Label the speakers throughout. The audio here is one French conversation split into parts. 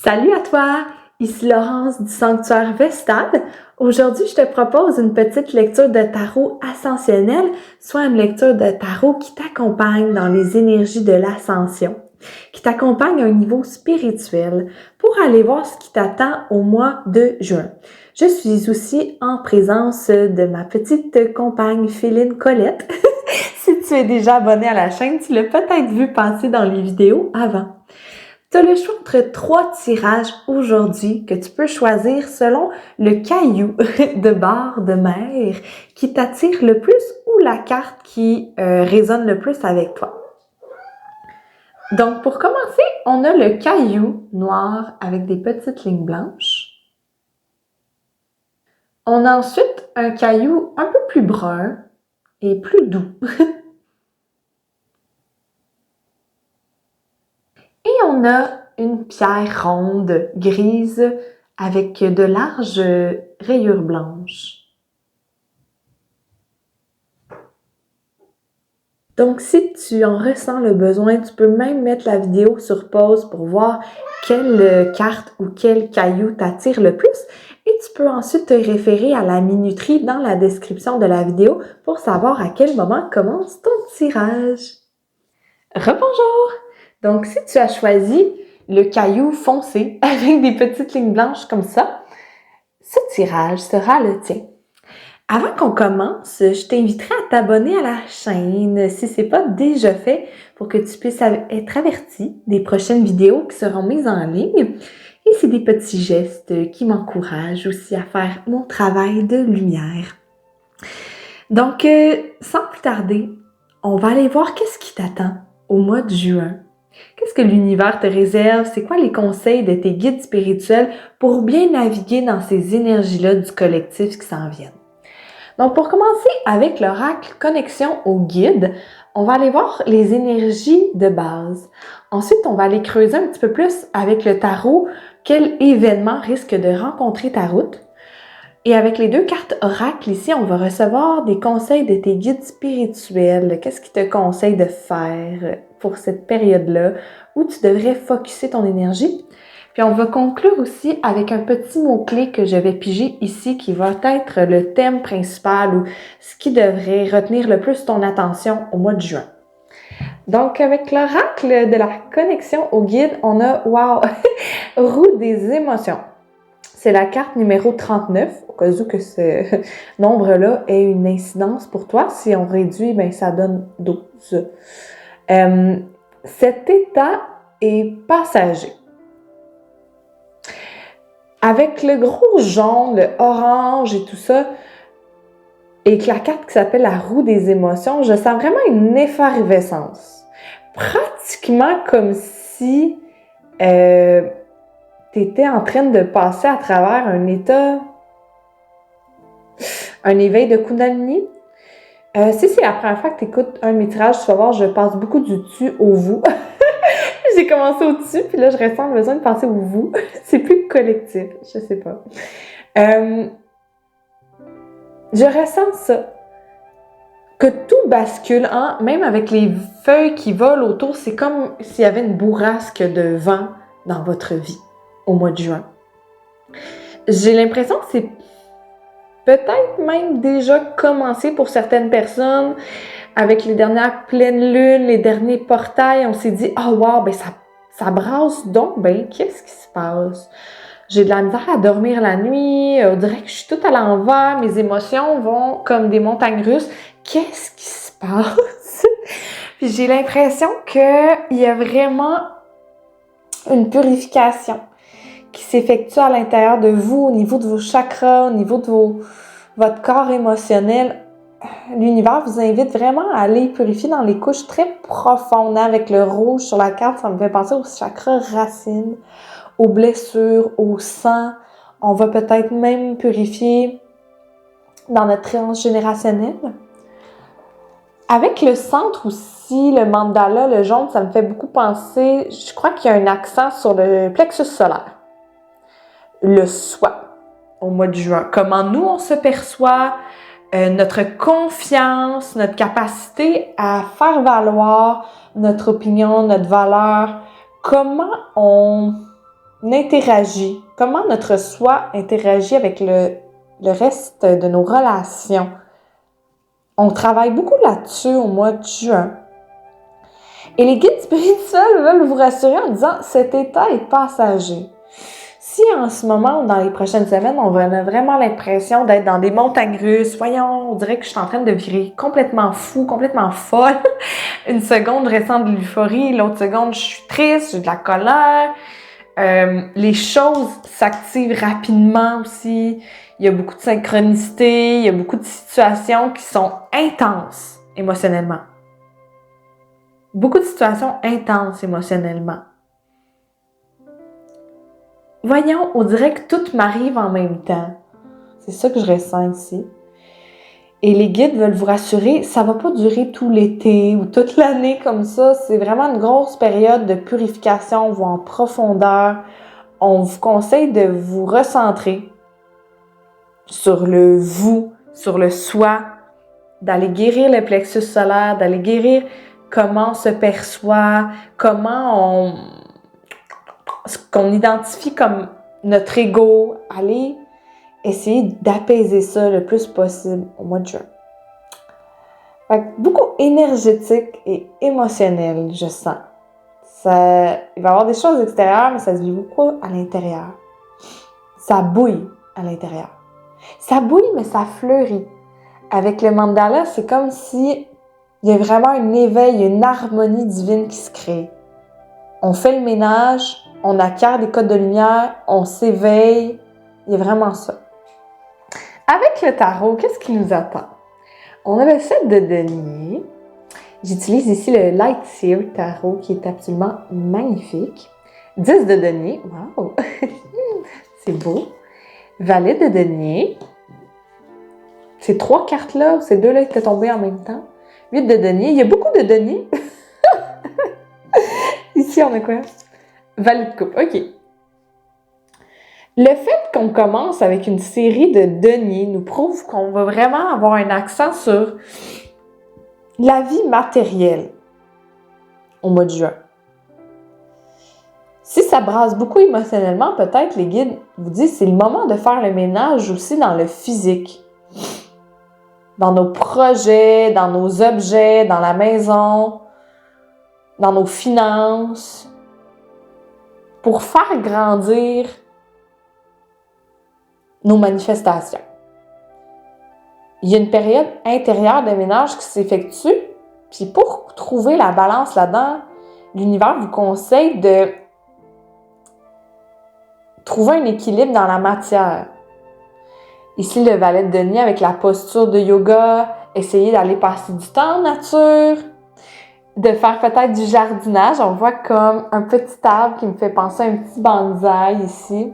Speaker 1: Salut à toi! Ici Laurence du Sanctuaire Vestal. Aujourd'hui, je te propose une petite lecture de tarot ascensionnel, soit une lecture de tarot qui t'accompagne dans les énergies de l'ascension, qui t'accompagne à un niveau spirituel pour aller voir ce qui t'attend au mois de juin. Je suis aussi en présence de ma petite compagne Féline Colette. Si tu es déjà abonné à la chaîne, tu l'as peut-être vu passer dans les vidéos avant. Tu as le choix entre 3 tirages aujourd'hui que tu peux choisir selon le caillou de barre de mer qui t'attire le plus ou la carte qui résonne le plus avec toi. Donc, pour commencer, on a le caillou noir avec des petites lignes blanches. On a ensuite un caillou un peu plus brun et plus doux. Et on a une pierre ronde, grise, avec de larges rayures blanches. Donc, si tu en ressens le besoin, tu peux même mettre la vidéo sur pause pour voir quelle carte ou quel caillou t'attire le plus. Et tu peux ensuite te référer à la minuterie dans la description de la vidéo pour savoir à quel moment commence ton tirage. Rebonjour! Donc, si tu as choisi le caillou foncé avec des petites lignes blanches comme ça, ce tirage sera le tien. Avant qu'on commence, je t'inviterai à t'abonner à la chaîne si ce n'est pas déjà fait pour que tu puisses être averti des prochaines vidéos qui seront mises en ligne. Et c'est des petits gestes qui m'encouragent aussi à faire mon travail de lumière. Donc, sans plus tarder, on va aller voir qu'est-ce qui t'attend au mois de juin. Qu'est-ce que l'univers te réserve? C'est quoi les conseils de tes guides spirituels pour bien naviguer dans ces énergies-là du collectif qui s'en viennent? Donc, pour commencer avec l'oracle Connexion au guide, on va aller voir les énergies de base. Ensuite, on va aller creuser un petit peu plus avec le tarot, quel événement risque de rencontrer ta route. Et avec les 2 cartes oracle ici, on va recevoir des conseils de tes guides spirituels. Qu'est-ce qu'ils te conseillent de faire pour cette période-là où tu devrais focusser ton énergie? Puis on va conclure aussi avec un petit mot-clé que je vais piger ici qui va être le thème principal ou ce qui devrait retenir le plus ton attention au mois de juin. Donc avec l'oracle de la connexion au guide, on a, wow, roue des émotions. C'est la carte numéro 39, au cas où que ce nombre-là ait une incidence pour toi. Si on réduit, ben ça donne 12. Cet état est passager. Avec le gros jaune, le orange et tout ça, et que la carte qui s'appelle la roue des émotions, je sens vraiment une effervescence. Pratiquement comme si tu étais en train de passer à travers un état, un éveil de Kundalini. Si c'est la première fois que tu écoutes un de mes tirages, tu vas voir, je passe beaucoup du tu au vous. J'ai commencé au dessus, puis là, je ressens le besoin de passer au vous. C'est plus collectif, je sais pas. Je ressens ça. Que tout bascule, hein? Même avec les feuilles qui volent autour, c'est comme s'il y avait une bourrasque de vent dans votre vie au mois de juin. J'ai l'impression que c'est peut-être même déjà commencé pour certaines personnes. Avec les dernières pleines lunes, les derniers portails, on s'est dit « Ah, oh, wow, ben ça brasse donc, ben qu'est-ce qui se passe? » J'ai de la misère à dormir la nuit, on dirait que je suis toute à l'envers, mes émotions vont comme des montagnes russes. Qu'est-ce qui se passe? Puis j'ai l'impression qu'il y a vraiment une purification qui s'effectue à l'intérieur de vous, au niveau de vos chakras, au niveau de votre corps émotionnel. L'univers vous invite vraiment à aller purifier dans les couches très profondes. Avec le rouge sur la carte, ça me fait penser aux chakras racines, aux blessures, au sang. On va peut-être même purifier dans notre transgénérationnel. Avec le centre aussi, le mandala, le jaune, ça me fait beaucoup penser, je crois qu'il y a un accent sur le plexus solaire. Le soi, au mois de juin. Comment nous, on se perçoit, notre confiance, notre capacité à faire valoir notre opinion, notre valeur. Comment on interagit, comment notre soi interagit avec le reste de nos relations. On travaille beaucoup là-dessus au mois de juin. Et les guides spirituels veulent vous rassurer en disant « cet état est passager ». Si en ce moment ou dans les prochaines semaines, on a vraiment l'impression d'être dans des montagnes russes, voyons, on dirait que je suis en train de virer complètement fou, complètement folle. Une seconde, je ressens de l'euphorie, l'autre seconde, je suis triste, j'ai de la colère. Les choses s'activent rapidement aussi. Il y a beaucoup de synchronicité, il y a beaucoup de situations qui sont intenses émotionnellement. Beaucoup de situations intenses émotionnellement. Voyons, on dirait que tout m'arrive en même temps. C'est ça que je ressens ici. Et les guides veulent vous rassurer, ça va pas durer tout l'été ou toute l'année comme ça. C'est vraiment une grosse période de purification. On va en profondeur. On vous conseille de vous recentrer sur le vous, sur le soi, d'aller guérir le plexus solaire, d'aller guérir comment on se perçoit, ce qu'on identifie comme notre ego, aller essayer d'apaiser ça le plus possible au mois de juin. Fait que beaucoup énergétique et émotionnel, je sens. Il va y avoir des choses extérieures, mais ça se vit beaucoup à l'intérieur. Ça bouille à l'intérieur. Ça bouille, mais ça fleurit. Avec le mandala, c'est comme si il y a vraiment un éveil, une harmonie divine qui se crée. On fait le ménage, on acquiert des codes de lumière, on s'éveille. Il y a vraiment ça. Avec le tarot, qu'est-ce qui nous attend? On a le 7 de denier. J'utilise ici le Light Seer Tarot qui est absolument magnifique. 10 de denier. Wow! C'est beau. Valet de denier. Ces 3 cartes-là, ces 2-là étaient tombées en même temps. 8 de denier. Il y a beaucoup de denier. Ici, on a quoi? Valet de coupe. OK. Le fait qu'on commence avec une série de deniers nous prouve qu'on va vraiment avoir un accent sur la vie matérielle au mois de juin. Si ça brasse beaucoup émotionnellement, peut-être les guides vous disent que c'est le moment de faire le ménage aussi dans le physique. Dans nos projets, dans nos objets, dans la maison, dans nos finances, pour faire grandir nos manifestations. Il y a une période intérieure de ménage qui s'effectue, puis pour trouver la balance là-dedans, l'univers vous conseille de trouver un équilibre dans la matière. Ici, le valet de denier avec la posture de yoga, essayer d'aller passer du temps en nature, de faire peut-être du jardinage. On voit comme un petit arbre qui me fait penser à un petit bonsaï ici.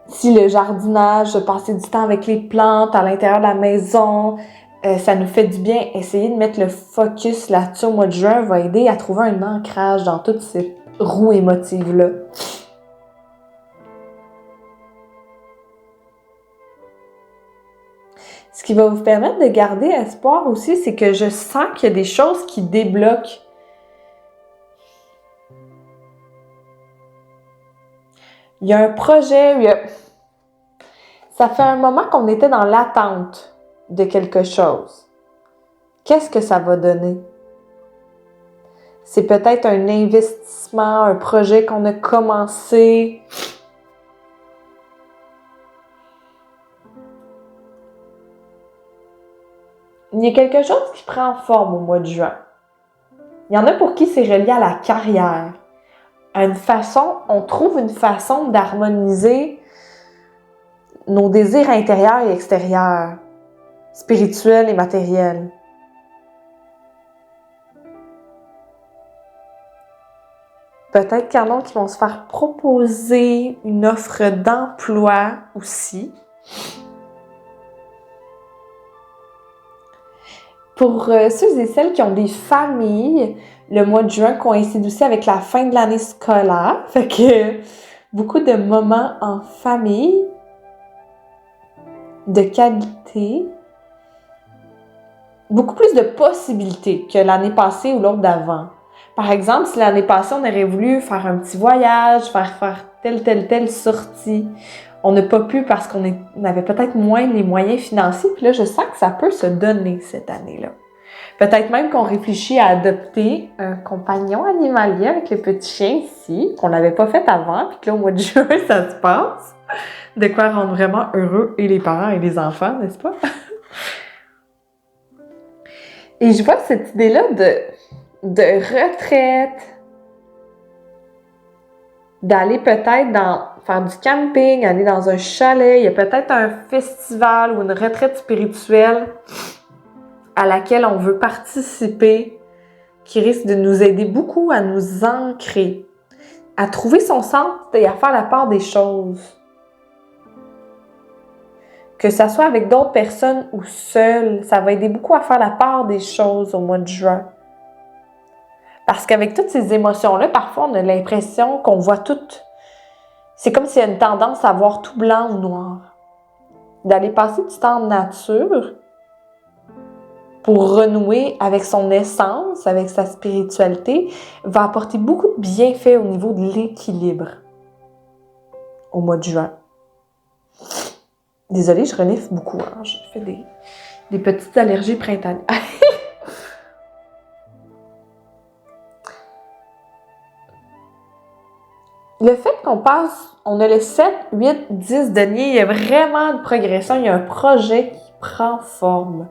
Speaker 1: Si le jardinage, de passer du temps avec les plantes à l'intérieur de la maison, ça nous fait du bien. Essayer de mettre le focus là-dessus au mois de juin va aider à trouver un ancrage dans toute cette roue émotive-là. Ce qui va vous permettre de garder espoir aussi, c'est que je sens qu'il y a des choses qui débloquent. Il y a un projet, ça fait un moment qu'on était dans l'attente de quelque chose. Qu'est-ce que ça va donner? C'est peut-être un investissement, un projet qu'on a commencé. Il y a quelque chose qui prend forme au mois de juin. Il y en a pour qui c'est relié à la carrière. On trouve une façon d'harmoniser nos désirs intérieurs et extérieurs, spirituels et matériels. Peut-être qu'il y en a qui vont se faire proposer une offre d'emploi aussi. Pour ceux et celles qui ont des familles, le mois de juin coïncide aussi avec la fin de l'année scolaire. Fait que beaucoup de moments en famille, de qualité, beaucoup plus de possibilités que l'année passée ou l'autre d'avant. Par exemple, si l'année passée, on aurait voulu faire un petit voyage, faire telle sortie, on n'a pas pu parce qu'on avait peut-être moins les moyens financiers. Puis là, je sens que ça peut se donner cette année-là. Peut-être même qu'on réfléchit à adopter un compagnon animalier avec le petit chien ici, qu'on n'avait pas fait avant, puis que là, au mois de juin, ça se passe. De quoi rendre vraiment heureux et les parents et les enfants, n'est-ce pas? Et je vois cette idée-là de retraite, d'aller peut-être faire du camping, aller dans un chalet, il y a peut-être un festival ou une retraite spirituelle à laquelle on veut participer, qui risque de nous aider beaucoup à nous ancrer, à trouver son centre et à faire la part des choses. Que ça soit avec d'autres personnes ou seul, ça va aider beaucoup à faire la part des choses au mois de juin. Parce qu'avec toutes ces émotions-là, parfois on a l'impression qu'on voit tout. C'est comme s'il y a une tendance à voir tout blanc ou noir. D'aller passer du temps en nature pour renouer avec son essence, avec sa spiritualité, va apporter beaucoup de bienfaits au niveau de l'équilibre au mois de juin. Désolée, je renifle beaucoup. Hein? Je fais des petites allergies printanières. Le fait qu'on on a le 7, 8, 10 deniers, il y a vraiment une progression, il y a un projet qui prend forme.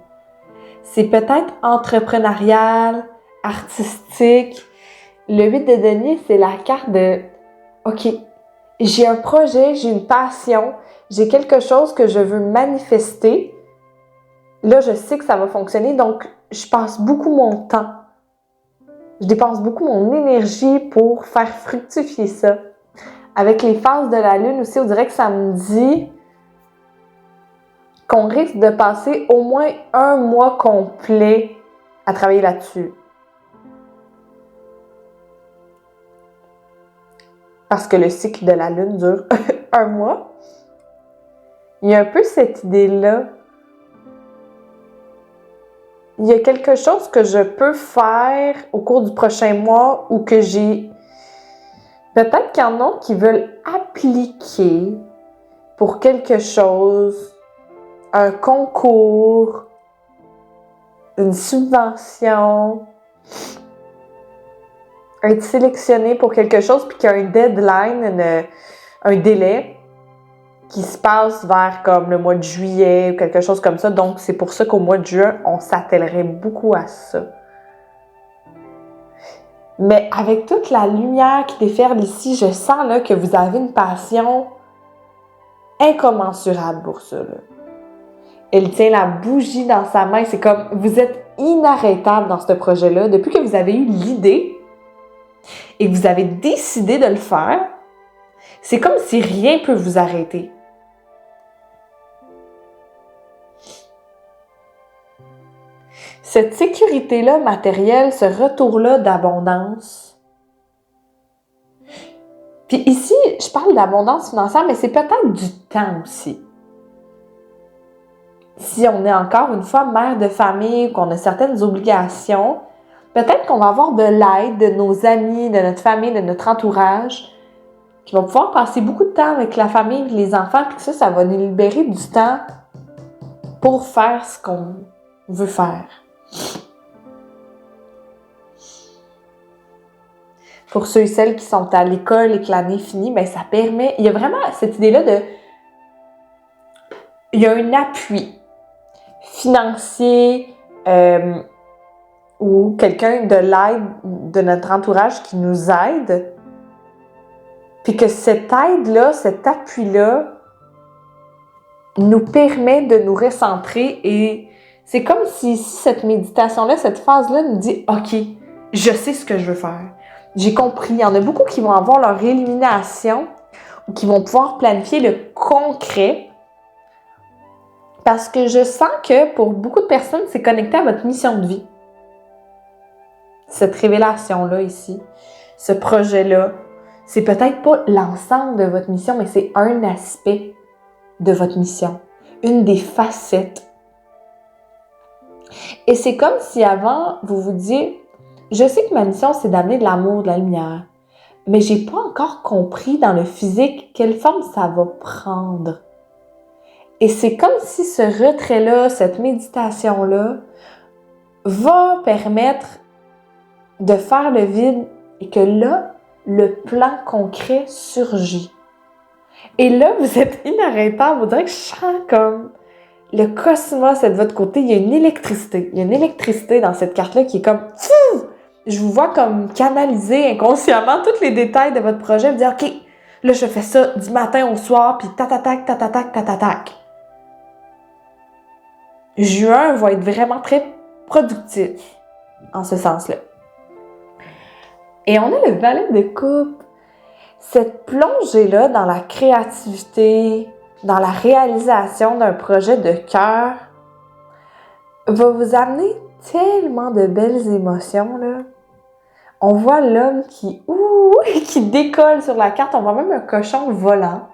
Speaker 1: C'est peut-être entrepreneurial, artistique. Le 8 de denier, c'est la carte de « OK, j'ai un projet, j'ai une passion, j'ai quelque chose que je veux manifester. Là, je sais que ça va fonctionner, donc je passe beaucoup mon temps. Je dépense beaucoup mon énergie pour faire fructifier ça. » Avec les phases de la lune aussi, on dirait que ça me dit qu'on risque de passer au moins un mois complet à travailler là-dessus. Parce que le cycle de la lune dure un mois. Il y a un peu cette idée-là. Il y a quelque chose que je peux faire au cours du prochain mois ou que j'ai... Peut-être qu'il y en a qui veulent appliquer pour quelque chose, un concours, une subvention, être sélectionné pour quelque chose puis qu'il y a un deadline, un délai qui se passe vers comme le mois de juillet ou quelque chose comme ça. Donc, c'est pour ça qu'au mois de juin, on s'attellerait beaucoup à ça. Mais avec toute la lumière qui déferle ici, je sens là, que vous avez une passion incommensurable pour ça. Là. Elle tient la bougie dans sa main. C'est comme, vous êtes inarrêtable dans ce projet-là. Depuis que vous avez eu l'idée et que vous avez décidé de le faire, c'est comme si rien ne peut vous arrêter. Cette sécurité-là matérielle, ce retour-là d'abondance. Puis ici, je parle d'abondance financière, mais c'est peut-être du temps aussi. Si on est encore une fois mère de famille, qu'on a certaines obligations, peut-être qu'on va avoir de l'aide de nos amis, de notre famille, de notre entourage, qui vont pouvoir passer beaucoup de temps avec la famille et les enfants, puis que ça va nous libérer du temps pour faire ce qu'on veut faire. Pour ceux et celles qui sont à l'école et que l'année finit, bien, ça permet... Il y a vraiment cette idée-là de... Il y a un appui financier ou quelqu'un de l'aide de notre entourage qui nous aide. Puis que cette aide-là, cet appui-là nous permet de nous recentrer et c'est comme si cette méditation-là, cette phase-là nous dit « OK, je sais ce que je veux faire. J'ai compris. » Il y en a beaucoup qui vont avoir leur élimination ou qui vont pouvoir planifier le concret parce que je sens que pour beaucoup de personnes, c'est connecté à votre mission de vie. Cette révélation-là ici, ce projet-là, c'est peut-être pas l'ensemble de votre mission, mais c'est un aspect de votre mission, une des facettes. Et c'est comme si avant, vous vous disiez, Je sais que ma mission, c'est d'amener de l'amour, de la lumière, mais j'ai pas encore compris dans le physique quelle forme ça va prendre. Et c'est comme si ce retrait-là, cette méditation-là, va permettre de faire le vide et que là, le plan concret surgit. Et là, vous êtes inarrêtable. Vous direz que je sens comme le cosmos est de votre côté. Il y a une électricité. Il y a une électricité dans cette carte-là qui est comme... Je vous vois comme canaliser inconsciemment tous les détails de votre projet. Vous dire, OK, là, je fais ça du matin au soir, puis tatatac, tatatac, tatatac. Juin va être vraiment très productif en ce sens-là. Et on a le valet de coupe. Cette plongée-là dans la créativité, dans la réalisation d'un projet de cœur, va vous amener tellement de belles émotions, là. On voit l'homme qui décolle sur la carte. On voit même un cochon volant.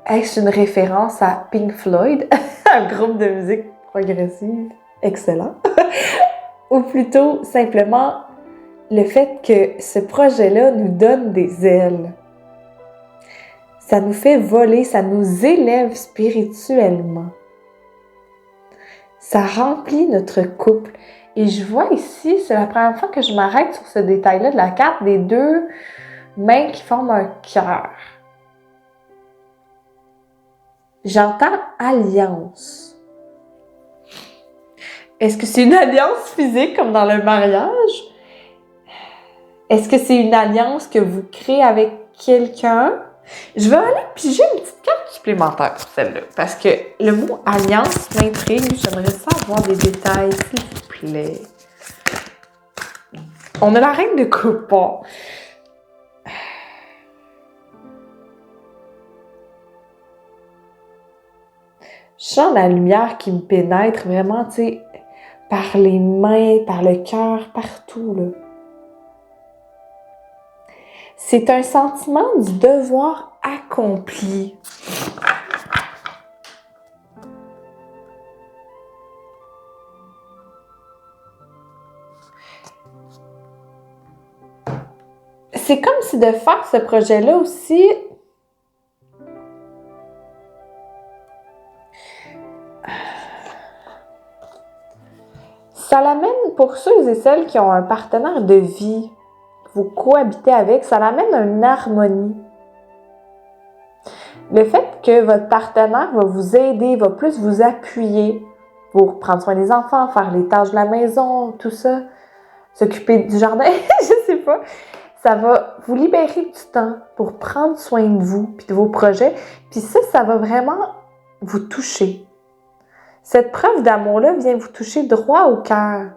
Speaker 1: Est-ce une référence à Pink Floyd, un groupe de musique progressive excellent? Ou plutôt simplement le fait que ce projet-là nous donne des ailes. Ça nous fait voler, ça nous élève spirituellement. Ça remplit notre couple. Et je vois ici, c'est la première fois que je m'arrête sur ce détail-là de la carte des deux mains qui forment un cœur. J'entends alliance. Est-ce que c'est une alliance physique comme dans le mariage? Est-ce que c'est une alliance que vous créez avec quelqu'un? Je vais aller piger une petite carte supplémentaire pour celle-là. Parce que le mot alliance m'intrigue. J'aimerais ça avoir des détails, s'il vous plaît. On a la reine de coupe. Je sens la lumière qui me pénètre vraiment, tu sais, par les mains, par le cœur, partout, là. C'est un sentiment du devoir accompli. C'est comme si de faire ce projet-là aussi, ça l'amène, pour ceux et celles qui ont un partenaire de vie, vous cohabitez avec, ça l'amène une harmonie. Le fait que votre partenaire va vous aider, va plus vous appuyer pour prendre soin des enfants, faire les tâches de la maison, tout ça, s'occuper du jardin, je sais pas. Ça va vous libérer du temps pour prendre soin de vous puis de vos projets. Puis ça va vraiment vous toucher. Cette preuve d'amour-là vient vous toucher droit au cœur.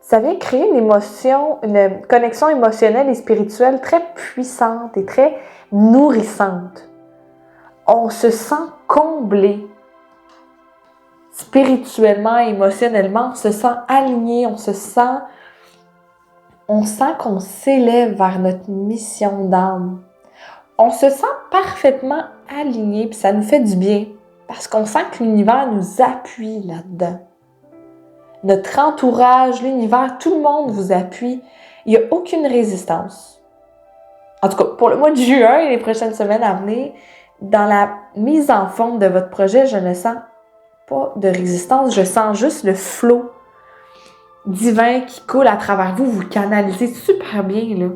Speaker 1: Ça vient créer une émotion, une connexion émotionnelle et spirituelle très puissante et très nourrissante. On se sent comblé. Spirituellement, émotionnellement, on se sent aligné, on sent qu'on s'élève vers notre mission d'âme. On se sent parfaitement aligné, puis ça nous fait du bien, parce qu'on sent que l'univers nous appuie là-dedans. Notre entourage, l'univers, tout le monde vous appuie. Il n'y a aucune résistance. En tout cas, pour le mois de juin et les prochaines semaines à venir, dans la mise en forme de votre projet, je ne sens pas de résistance, je sens juste le flot divin qui coule à travers vous. Vous canalisez super bien, là,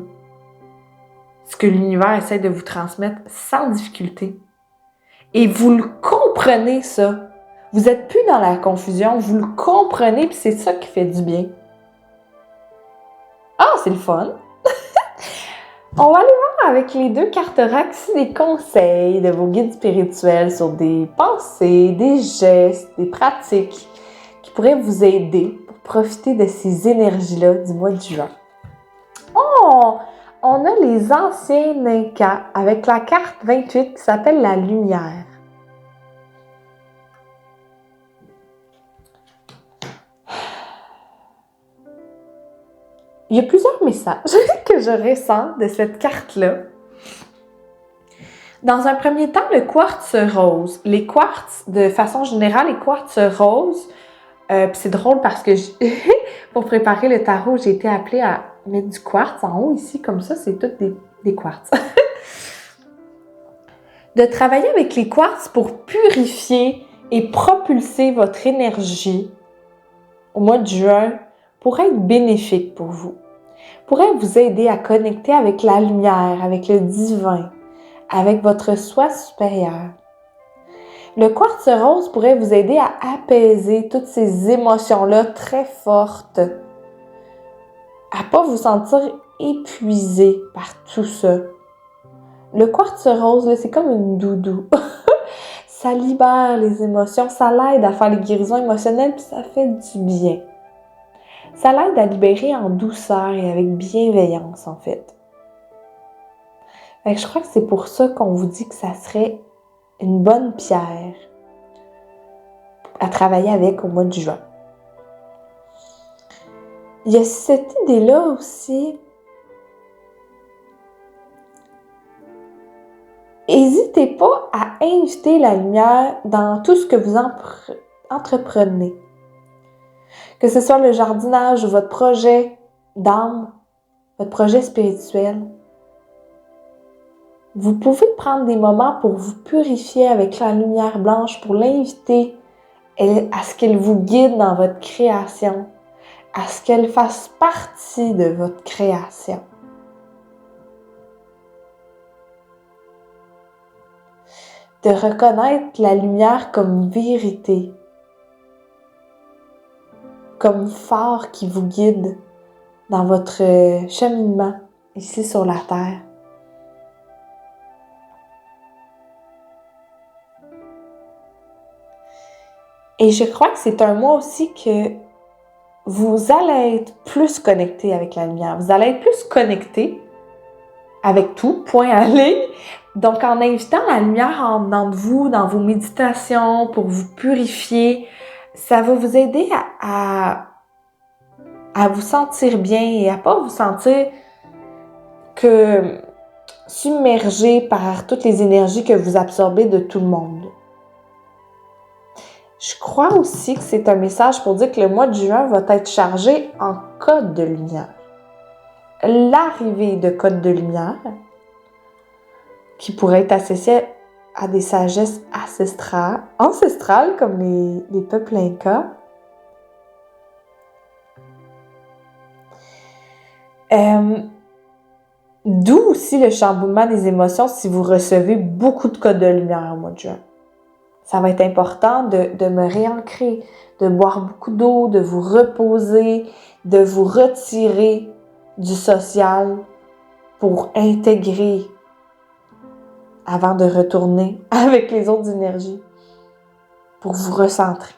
Speaker 1: ce que l'univers essaie de vous transmettre sans difficulté. Et vous le comprenez, ça. Vous n'êtes plus dans la confusion, vous le comprenez, puis c'est ça qui fait du bien. Ah, c'est le fun! On va aller voir avec les deux cartes oracle des conseils de vos guides spirituels sur des pensées, des gestes, des pratiques qui pourraient vous aider pour profiter de ces énergies-là du mois de juin. Oh! On a les anciens Incas avec la carte 28 qui s'appelle la lumière. Il y a plusieurs messages que je ressens de cette carte-là. Dans un premier temps, le quartz rose. Les quartz, de façon générale, les quartz roses Puis c'est drôle parce que pour préparer le tarot, j'ai été appelée à mettre du quartz en haut ici, comme ça, c'est tout des quartz. De travailler avec les quartz pour purifier et propulser votre énergie au mois de juin pourrait être bénéfique pour vous. Pourrait vous aider à connecter avec la lumière, avec le divin, avec votre soi supérieur. Le quartz rose pourrait vous aider à apaiser toutes ces émotions-là très fortes, à pas vous sentir épuisé par tout ça. Le quartz rose, là, c'est comme une doudou. Ça libère les émotions, ça l'aide à faire les guérisons émotionnelles, puis ça fait du bien. Ça l'aide à libérer en douceur et avec bienveillance, en fait. Fait que je crois que c'est pour ça qu'on vous dit que ça serait une bonne pierre à travailler avec au mois de juin. Il y a cette idée-là aussi. N'hésitez pas à inviter la lumière dans tout ce que vous entreprenez. Que ce soit le jardinage ou votre projet d'âme, votre projet spirituel. Vous pouvez prendre des moments pour vous purifier avec la lumière blanche, pour l'inviter à ce qu'elle vous guide dans votre création, à ce qu'elle fasse partie de votre création. De reconnaître la lumière comme vérité, comme phare qui vous guide dans votre cheminement ici sur la Terre. Et je crois que c'est un mois aussi que vous allez être plus connecté avec la lumière. Vous allez être plus connecté avec tout, point à ligne. Donc, en invitant la lumière en dedans de vous, dans vos méditations, pour vous purifier, ça va vous aider à vous sentir bien et à pas vous sentir que submergé par toutes les énergies que vous absorbez de tout le monde. Je crois aussi que c'est un message pour dire que le mois de juin va être chargé en code de lumière. L'arrivée de codes de lumière, qui pourrait être associée à des sagesses ancestrales comme les peuples incas. D'où aussi le chamboulement des émotions si vous recevez beaucoup de codes de lumière au mois de juin. Ça va être important de me réancrer, de boire beaucoup d'eau, de vous reposer, de vous retirer du social pour intégrer avant de retourner avec les autres énergies, pour vous recentrer.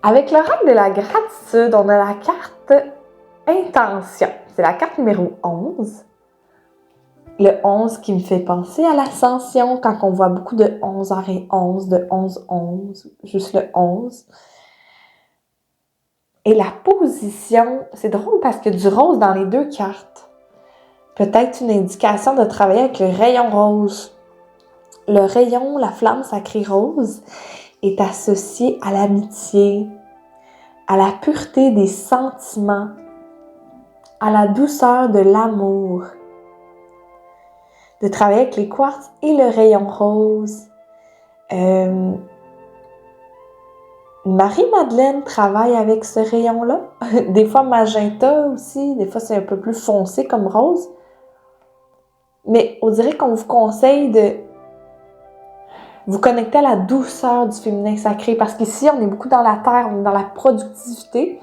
Speaker 1: Avec le règne de la gratitude, on a la carte Intention. C'est la carte numéro 11. Le 11 qui me fait penser à l'ascension, quand on voit beaucoup de 11h11, de 11-11, juste le 11. Et la position, c'est drôle parce que du rose dans les deux cartes. Peut-être une indication de travailler avec le rayon rose. Le rayon, la flamme sacrée rose, est associé à l'amitié, à la pureté des sentiments, à la douceur de l'amour. De travailler avec les quartz et le rayon rose. Marie-Madeleine travaille avec ce rayon-là. Des fois magenta aussi, des fois c'est un peu plus foncé comme rose. Mais on dirait qu'on vous conseille de vous connecter à la douceur du féminin sacré. Parce qu'ici, on est beaucoup dans la terre, on est dans la productivité.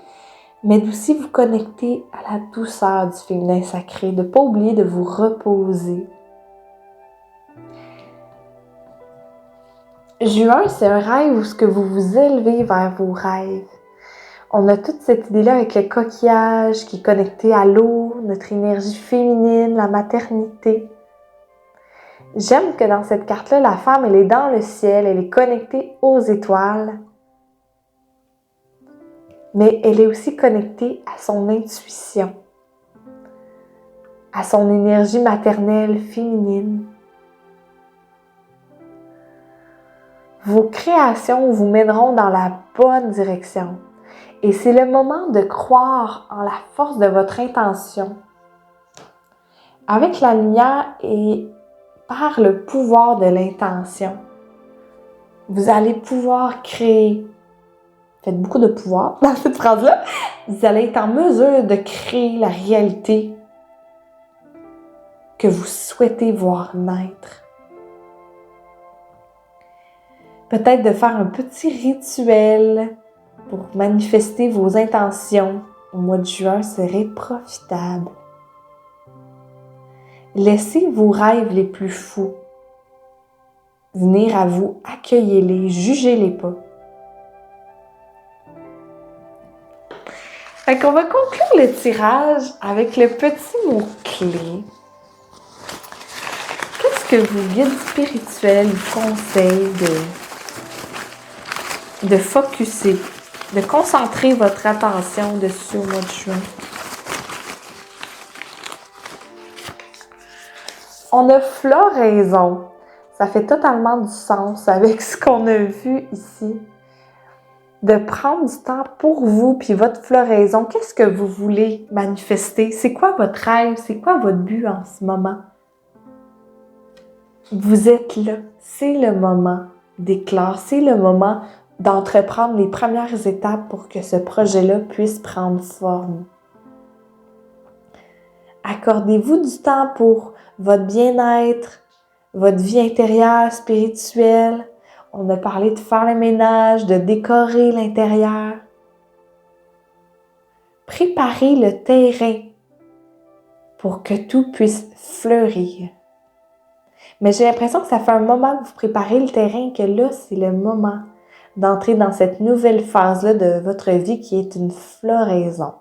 Speaker 1: Mais aussi vous connecter à la douceur du féminin sacré. De ne pas oublier de vous reposer. Juin, c'est un rêve où ce que vous vous élevez vers vos rêves. On a toute cette idée-là avec le coquillage qui est connecté à l'eau, notre énergie féminine, la maternité. J'aime que dans cette carte-là, la femme, elle est dans le ciel, elle est connectée aux étoiles, mais elle est aussi connectée à son intuition, à son énergie maternelle, féminine. Vos créations vous mèneront dans la bonne direction. Et c'est le moment de croire en la force de votre intention. Avec la lumière et par le pouvoir de l'intention, vous allez pouvoir créer. Faites beaucoup de pouvoir dans cette phrase-là. Vous allez être en mesure de créer la réalité que vous souhaitez voir naître. Peut-être de faire un petit rituel pour manifester vos intentions au mois de juin serait profitable. Laissez vos rêves les plus fous venir à vous, accueillez-les, jugez-les pas. Fait qu'on va conclure le tirage avec le petit mot-clé. Qu'est-ce que vos guides spirituels vous conseillent de focusser, de concentrer votre attention dessus au mois de juin? On a floraison. Ça fait totalement du sens avec ce qu'on a vu ici. De prendre du temps pour vous puis votre floraison. Qu'est-ce que vous voulez manifester? C'est quoi votre rêve? C'est quoi votre but en ce moment? Vous êtes là. C'est le moment d'éclore. C'est le moment d'entreprendre les premières étapes pour que ce projet-là puisse prendre forme. Accordez-vous du temps pour votre bien-être, votre vie intérieure, spirituelle. On a parlé de faire le ménage, de décorer l'intérieur. Préparez le terrain pour que tout puisse fleurir. Mais j'ai l'impression que ça fait un moment que vous préparez le terrain, que là, c'est le moment d'entrer dans cette nouvelle phase-là de votre vie qui est une floraison.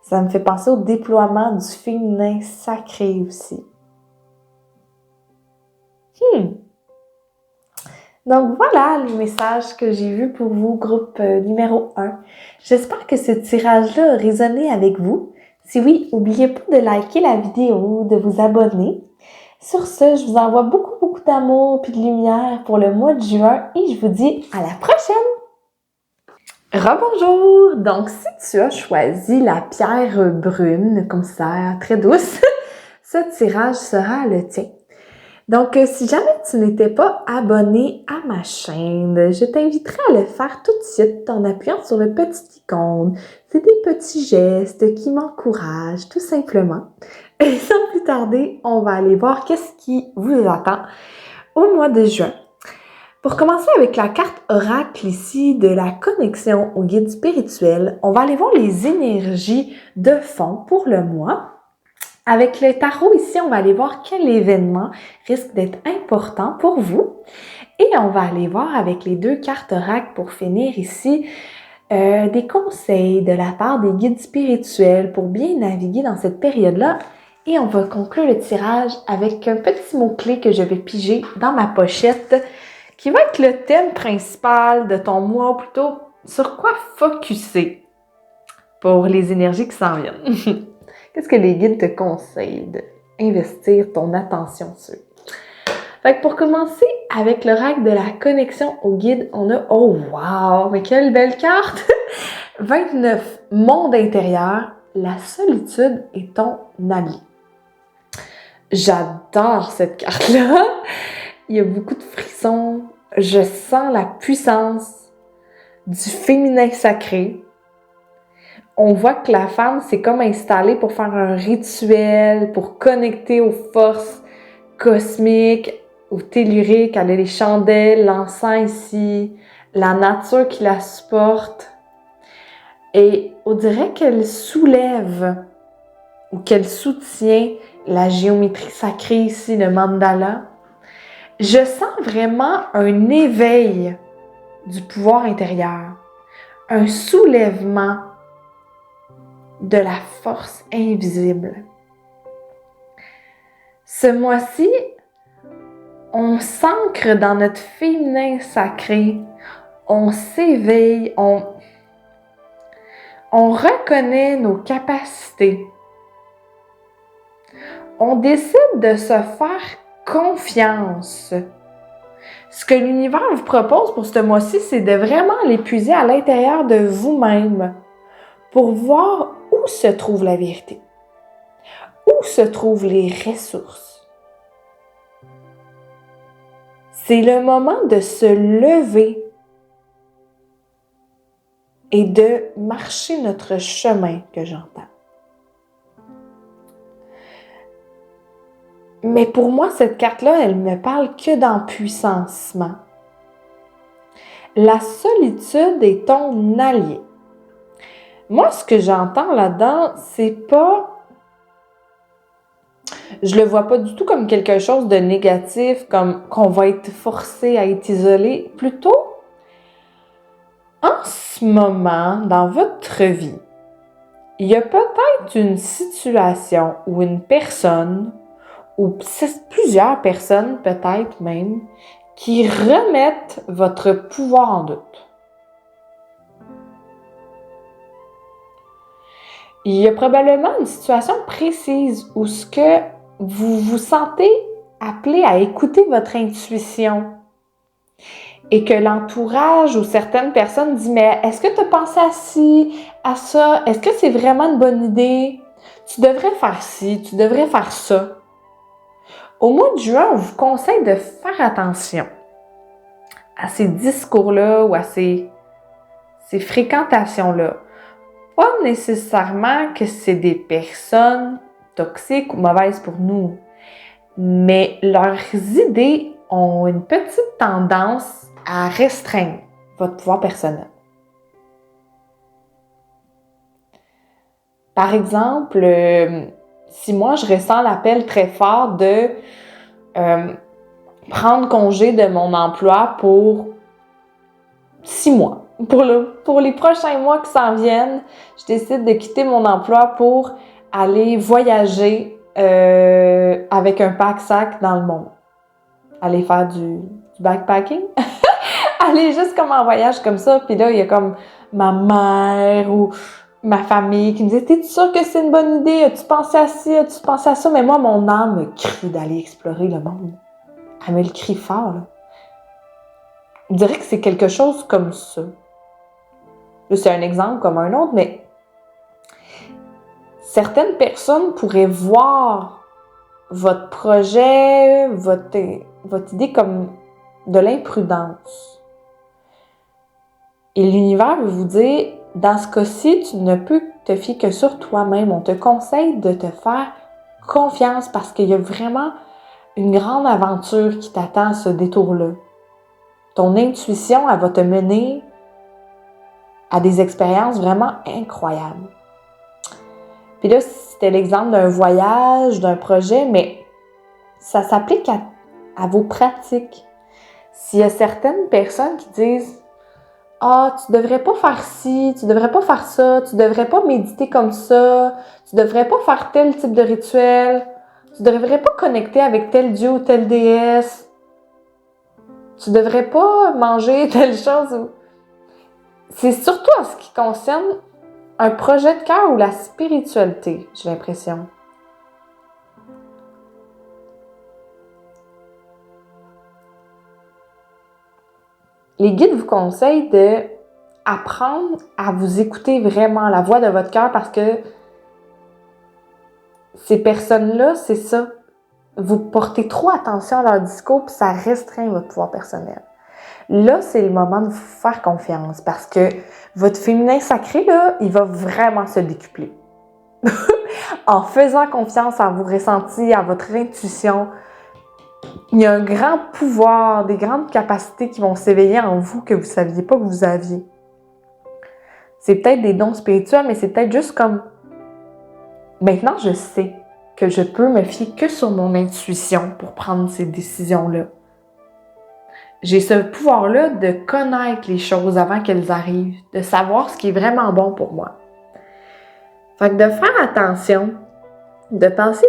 Speaker 1: Ça me fait penser au déploiement du féminin sacré aussi. Donc voilà les messages que j'ai vus pour vous, groupe numéro 1. J'espère que ce tirage-là a résonné avec vous. Si oui, n'oubliez pas de liker la vidéo, de vous abonner. Sur ce, je vous envoie beaucoup d'amour et de lumière pour le mois de juin et je vous dis à la prochaine! Rebonjour! Donc, si tu as choisi la pierre brune, comme ça, très douce, ce tirage sera le tien. Donc, si jamais tu n'étais pas abonné à ma chaîne, je t'inviterai à le faire tout de suite en appuyant sur le petit icône. C'est des petits gestes qui m'encouragent, tout simplement. Et sans plus tarder, on va aller voir qu'est-ce qui vous attend au mois de juin. Pour commencer avec la carte oracle ici de la connexion au guide spirituel, on va aller voir les énergies de fond pour le mois. Avec le tarot ici, on va aller voir quel événement risque d'être important pour vous. Et on va aller voir avec les deux cartes oracle pour finir ici des conseils de la part des guides spirituels pour bien naviguer dans cette période-là. Et on va conclure le tirage avec un petit mot-clé que je vais piger dans ma pochette qui va être le thème principal de ton mois, ou plutôt sur quoi focuser pour les énergies qui s'en viennent. Qu'est-ce que les guides te conseillent d'investir ton attention sur? Fait que pour commencer avec l'oracle de la connexion au guide, on a, oh wow, mais quelle belle carte! 29, monde intérieur, la solitude est ton allié. J'adore cette carte-là. Il y a beaucoup de frissons. Je sens la puissance du féminin sacré. On voit que la femme s'est comme installée pour faire un rituel, pour connecter aux forces cosmiques, aux telluriques. Elle a les chandelles, l'encens ici, la nature qui la supporte. Et on dirait qu'elle soulève ou qu'elle soutient la géométrie sacrée ici, le mandala. Je sens vraiment un éveil du pouvoir intérieur, un soulèvement de la force invisible. Ce mois-ci, on s'ancre dans notre féminin sacré, on s'éveille, on reconnaît nos capacités. On décide de se faire confiance Ce que l'univers vous propose pour ce mois-ci, c'est de vraiment l'épuiser à l'intérieur de vous-même pour voir où se trouve la vérité, où se trouvent les ressources. C'est le moment de se lever et de marcher notre chemin que j'entends. Mais pour moi, cette carte-là, elle me parle que d'empuissancement. La solitude est ton allié. Moi, ce que j'entends là-dedans, c'est pas... Je le vois pas du tout comme quelque chose de négatif, comme qu'on va être forcé à être isolé. Plutôt, en ce moment, dans votre vie, il y a peut-être une situation ou une personne, ou plusieurs personnes peut-être même, qui remettent votre pouvoir en doute. Il y a probablement une situation précise où ce que vous vous sentez appelé à écouter votre intuition et que l'entourage ou certaines personnes disent « Mais est-ce que tu as pensé à ci, à ça? Est-ce que c'est vraiment une bonne idée? Tu devrais faire ci, tu devrais faire ça. » Au mois de juin, on vous conseille de faire attention à ces discours-là ou à ces fréquentations-là. Pas nécessairement que c'est des personnes toxiques ou mauvaises pour nous, mais leurs idées ont une petite tendance à restreindre votre pouvoir personnel. Par exemple, si moi je ressens l'appel très fort de prendre congé de mon emploi pour 6 mois, pour les prochains mois qui s'en viennent, je décide de quitter mon emploi pour aller voyager avec un pack-sac dans le monde. Aller faire du backpacking. Aller juste comme en voyage comme ça. Puis là, il y a comme ma mère ou ma famille qui me disait « T'es sûre que c'est une bonne idée? As-tu pensé à ci? As-tu pensé à ça? » Mais moi, mon âme me crie d'aller explorer le monde. Elle me le crie fort, là. Je dirais que c'est quelque chose comme ça. Là, c'est un exemple comme un autre, mais certaines personnes pourraient voir votre projet, votre idée comme de l'imprudence. Et l'univers veut vous dire, dans ce cas-ci, tu ne peux te fier que sur toi-même. On te conseille de te faire confiance parce qu'il y a vraiment une grande aventure qui t'attend à ce détour-là. Ton intuition, elle va te mener à des expériences vraiment incroyables. Puis là, c'était l'exemple d'un voyage, d'un projet, mais ça s'applique à vos pratiques. S'il y a certaines personnes qui disent « Ah, tu devrais pas faire ci, tu devrais pas faire ça, tu devrais pas méditer comme ça, tu devrais pas faire tel type de rituel, tu devrais pas connecter avec tel dieu ou telle déesse, tu devrais pas manger telle chose. » C'est surtout en ce qui concerne un projet de cœur ou la spiritualité, j'ai l'impression. Les guides vous conseillent d'apprendre à vous écouter vraiment la voix de votre cœur parce que ces personnes-là, c'est ça. Vous portez trop attention à leur discours puis ça restreint votre pouvoir personnel. Là, c'est le moment de vous faire confiance parce que votre féminin sacré, là, il va vraiment se décupler. En faisant confiance à vos ressentis, à votre intuition, il y a un grand pouvoir, des grandes capacités qui vont s'éveiller en vous que vous ne saviez pas que vous aviez. C'est peut-être des dons spirituels, mais c'est peut-être juste comme... Maintenant, je sais que je peux me fier que sur mon intuition pour prendre ces décisions-là. J'ai ce pouvoir-là de connaître les choses avant qu'elles arrivent, de savoir ce qui est vraiment bon pour moi. Fait que de faire attention, de passer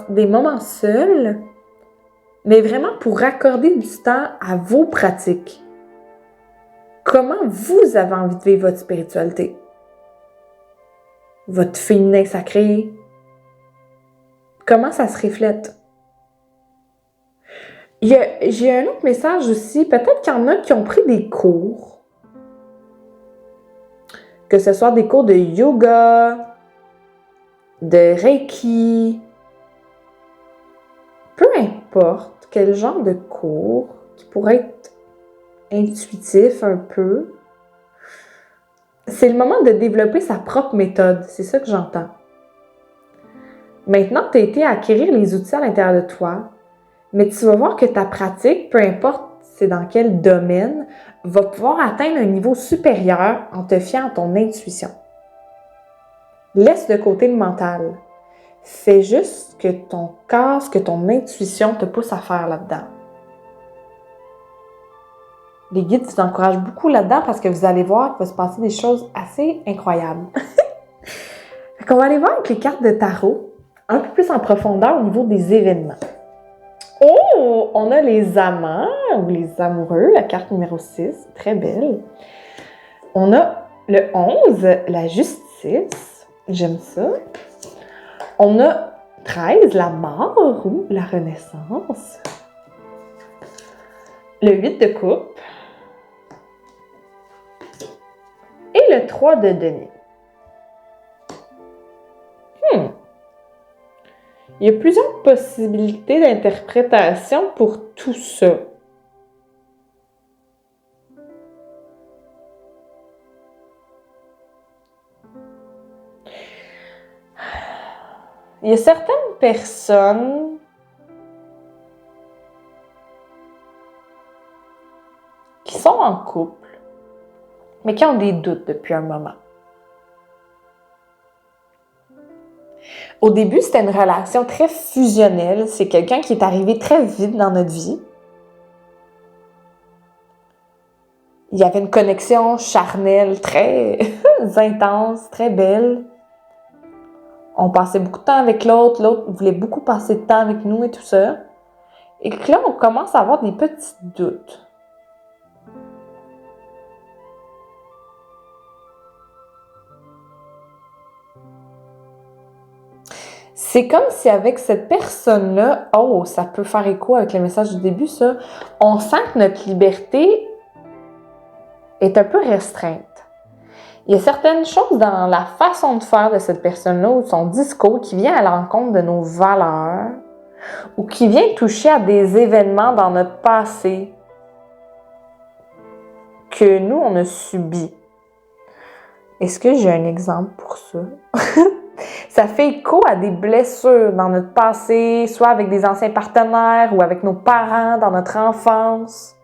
Speaker 1: des moments seuls, mais vraiment pour accorder du temps à vos pratiques. Comment vous avez envie de vivre votre spiritualité? Votre féminin sacré? Comment ça se reflète? J'ai un autre message aussi. Peut-être qu'il y en a qui ont pris des cours. Que ce soit des cours de yoga, de Reiki, peu importe quel genre de cours qui pourrait être intuitif un peu. C'est le moment de développer sa propre méthode. C'est ça que j'entends. Maintenant, tu as été à acquérir les outils à l'intérieur de toi, mais tu vas voir que ta pratique, peu importe c'est dans quel domaine, va pouvoir atteindre un niveau supérieur en te fiant à ton intuition. Laisse de côté le mental. Fais juste ce que ton corps, ce que ton intuition te pousse à faire là-dedans. Les guides vous encouragent beaucoup là-dedans parce que vous allez voir qu'il va se passer des choses assez incroyables. On va aller voir avec les cartes de tarot un peu plus en profondeur au niveau des événements. Oh! On a les amants ou les amoureux, la carte numéro 6, très belle. On a le 11, la justice. J'aime ça. On a 13, la mort ou la renaissance. Le 8 de coupe. Et le 3 de denier. Il y a plusieurs possibilités d'interprétation pour tout ça. Il y a certaines personnes qui sont en couple, mais qui ont des doutes depuis un moment. Au début, c'était une relation très fusionnelle. C'est quelqu'un qui est arrivé très vite dans notre vie. Il y avait une connexion charnelle très intense, très belle. On passait beaucoup de temps avec l'autre. L'autre voulait beaucoup passer de temps avec nous et tout ça. Et que là, on commence à avoir des petits doutes. C'est comme si avec cette personne-là, oh, ça peut faire écho avec le message du début, ça, on sent que notre liberté est un peu restreinte. Il y a certaines choses dans la façon de faire de cette personne-là ou de son discours qui vient à l'encontre de nos valeurs ou qui vient toucher à des événements dans notre passé que nous, on a subi. Est-ce que j'ai un exemple pour ça? Ça fait écho à des blessures dans notre passé, soit avec des anciens partenaires ou avec nos parents dans notre enfance.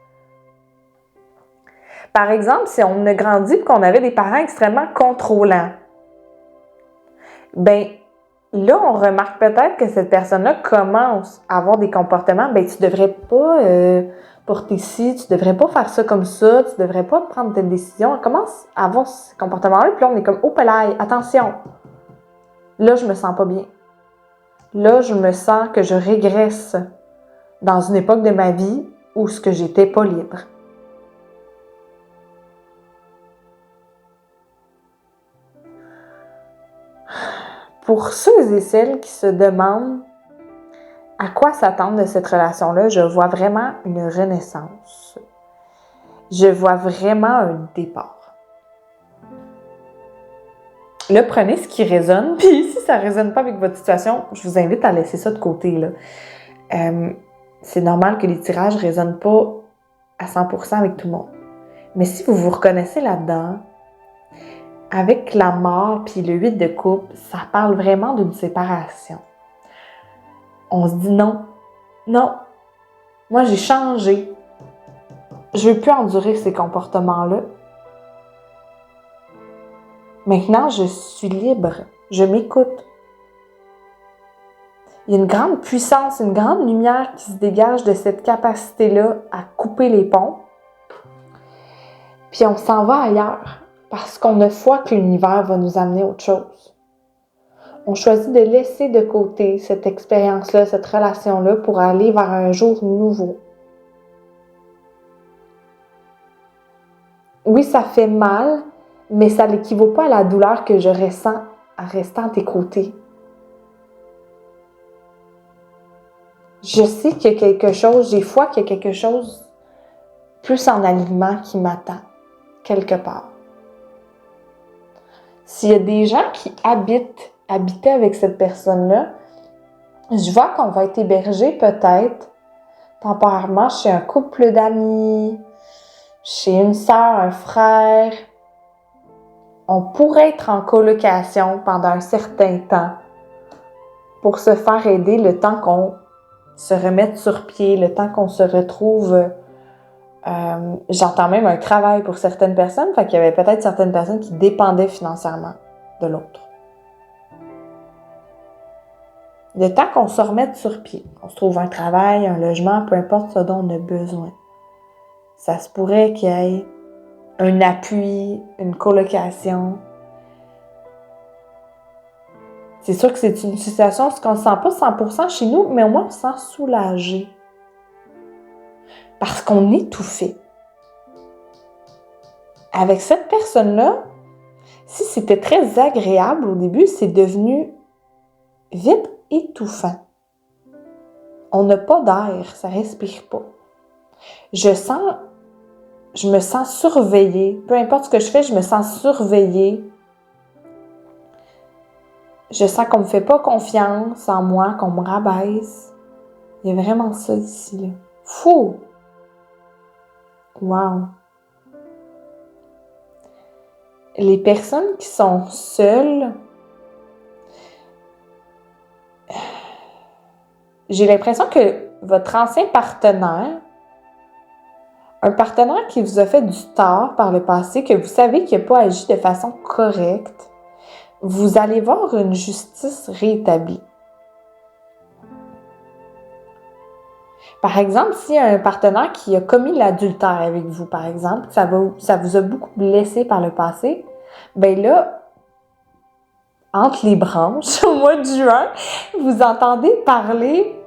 Speaker 1: Par exemple, si on a grandi et qu'on avait des parents extrêmement contrôlants, ben là, on remarque peut-être que cette personne-là commence à avoir des comportements, ben tu devrais pas porter ci, tu devrais pas faire ça comme ça, tu devrais pas prendre telle décision. On commence à avoir ces comportements-là, puis là, on est comme, oh pelaille, attention! Là, je me sens pas bien. Là, je me sens que je régresse dans une époque de ma vie où ce que j'étais pas libre. Pour ceux et celles qui se demandent à quoi s'attendre de cette relation-là, je vois vraiment une renaissance. Je vois vraiment un départ. Là, prenez ce qui résonne, puis si ça ne résonne pas avec votre situation, je vous invite à laisser ça de côté, là. C'est normal que les tirages ne résonnent pas à 100% avec tout le monde. Mais si vous vous reconnaissez là-dedans, avec la mort puis le 8 de coupe, ça parle vraiment d'une séparation. On se dit non, moi j'ai changé. Je ne veux plus endurer ces comportements-là. Maintenant, je suis libre. Je m'écoute. Il y a une grande puissance, une grande lumière qui se dégage de cette capacité-là à couper les ponts. Puis on s'en va ailleurs parce qu'on a foi que l'univers va nous amener autre chose. On choisit de laisser de côté cette expérience-là, cette relation-là pour aller vers un jour nouveau. Oui, ça fait mal, mais ça n'équivaut pas à la douleur que je ressens en restant à tes côtés. je sais qu'il y a quelque chose, des fois qu'il y a quelque chose plus en alignement qui m'attend, quelque part. S'il y a des gens qui habitaient avec cette personne-là, je vois qu'on va être hébergé peut-être temporairement chez un couple d'amis, chez une sœur, un frère. On pourrait être en colocation pendant un certain temps pour se faire aider le temps qu'on se remette sur pied, le temps qu'on se retrouve. J'entends même un travail pour certaines personnes, fait qu'il y avait peut-être certaines personnes qui dépendaient financièrement de l'autre. Le temps qu'on se remette sur pied, qu'on se trouve un travail, un logement, peu importe ce dont on a besoin. Ça se pourrait qu'il y ait un appui, une colocation. C'est sûr que c'est une situation où on ne se sent pas 100% chez nous, mais au moins on se sent soulagé. Parce qu'on est étouffé. Avec cette personne-là, si c'était très agréable au début, c'est devenu vite étouffant. On n'a pas d'air, ça respire pas. Je me sens surveillée. Peu importe ce que je fais, je me sens surveillée. Je sens qu'on me fait pas confiance en moi, qu'on me rabaisse. Il y a vraiment ça ici, là. Fou! Wow! Les personnes qui sont seules, j'ai l'impression que votre ancien partenaire, un partenaire qui vous a fait du tort par le passé, que vous savez qu'il n'a pas agi de façon correcte, vous allez voir une justice rétablie. Par exemple, s'il y a un partenaire qui a commis l'adultère avec vous, par exemple, ça vous a beaucoup blessé par le passé, ben là, entre les branches, au mois de juin, vous entendez parler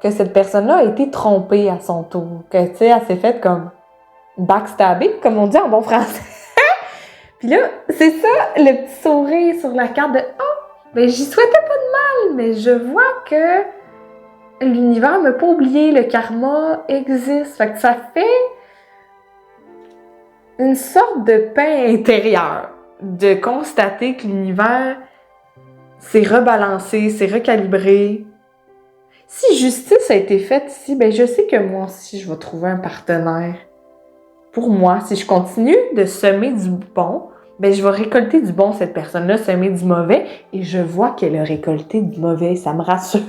Speaker 1: que cette personne-là a été trompée à son tour, que, tu sais, elle s'est faite comme backstabber, comme on dit en bon français. Puis là, c'est ça, le petit sourire sur la carte de « Oh, ben j'y souhaitais pas de mal, mais je vois que l'univers m'a pas oublié, le karma existe. » Fait que ça fait une sorte de paix intérieure de constater que l'univers s'est rebalancé, s'est recalibré. Si justice a été faite ici, ben je sais que moi aussi, je vais trouver un partenaire. Pour moi, si je continue de semer du bon, ben je vais récolter du bon, cette personne-là, semer du mauvais, et je vois qu'elle a récolté du mauvais, ça me rassure.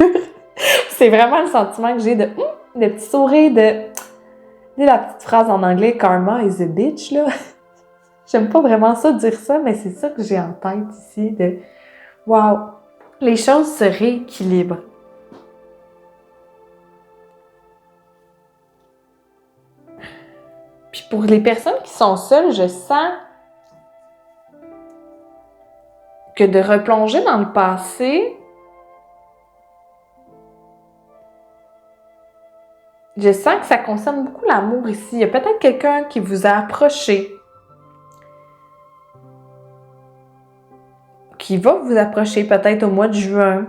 Speaker 1: C'est vraiment le sentiment que j'ai de le petit sourire de la petite phrase en anglais, karma is a bitch, là. J'aime pas vraiment ça dire ça, mais c'est ça que j'ai en tête ici, de wow, les choses se rééquilibrent. Puis pour les personnes qui sont seules, je sens que de replonger dans le passé, je sens que ça concerne beaucoup l'amour ici. Il y a peut-être quelqu'un qui vous a approché, qui va vous approcher peut-être au mois de juin.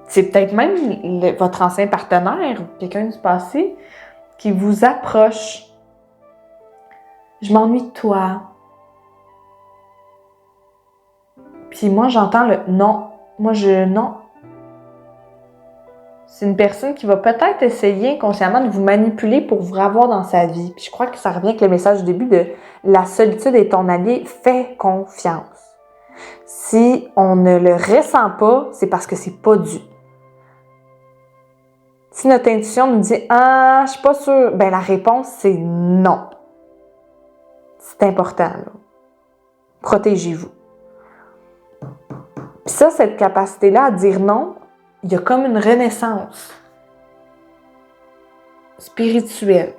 Speaker 1: C'est peut-être même votre ancien partenaire, quelqu'un du passé, qui vous approche. Je m'ennuie de toi. Puis moi, j'entends le non. Non. C'est une personne qui va peut-être essayer inconsciemment de vous manipuler pour vous revoir dans sa vie. Puis je crois que ça revient avec le message du début de la solitude est ton allié, fais confiance. Si on ne le ressent pas, c'est parce que c'est pas dû. Si notre intuition nous dit « Ah, je suis pas sûre », ben la réponse, c'est non. C'est important, là. Protégez-vous. Puis ça, cette capacité-là à dire non, il y a comme une renaissance spirituelle.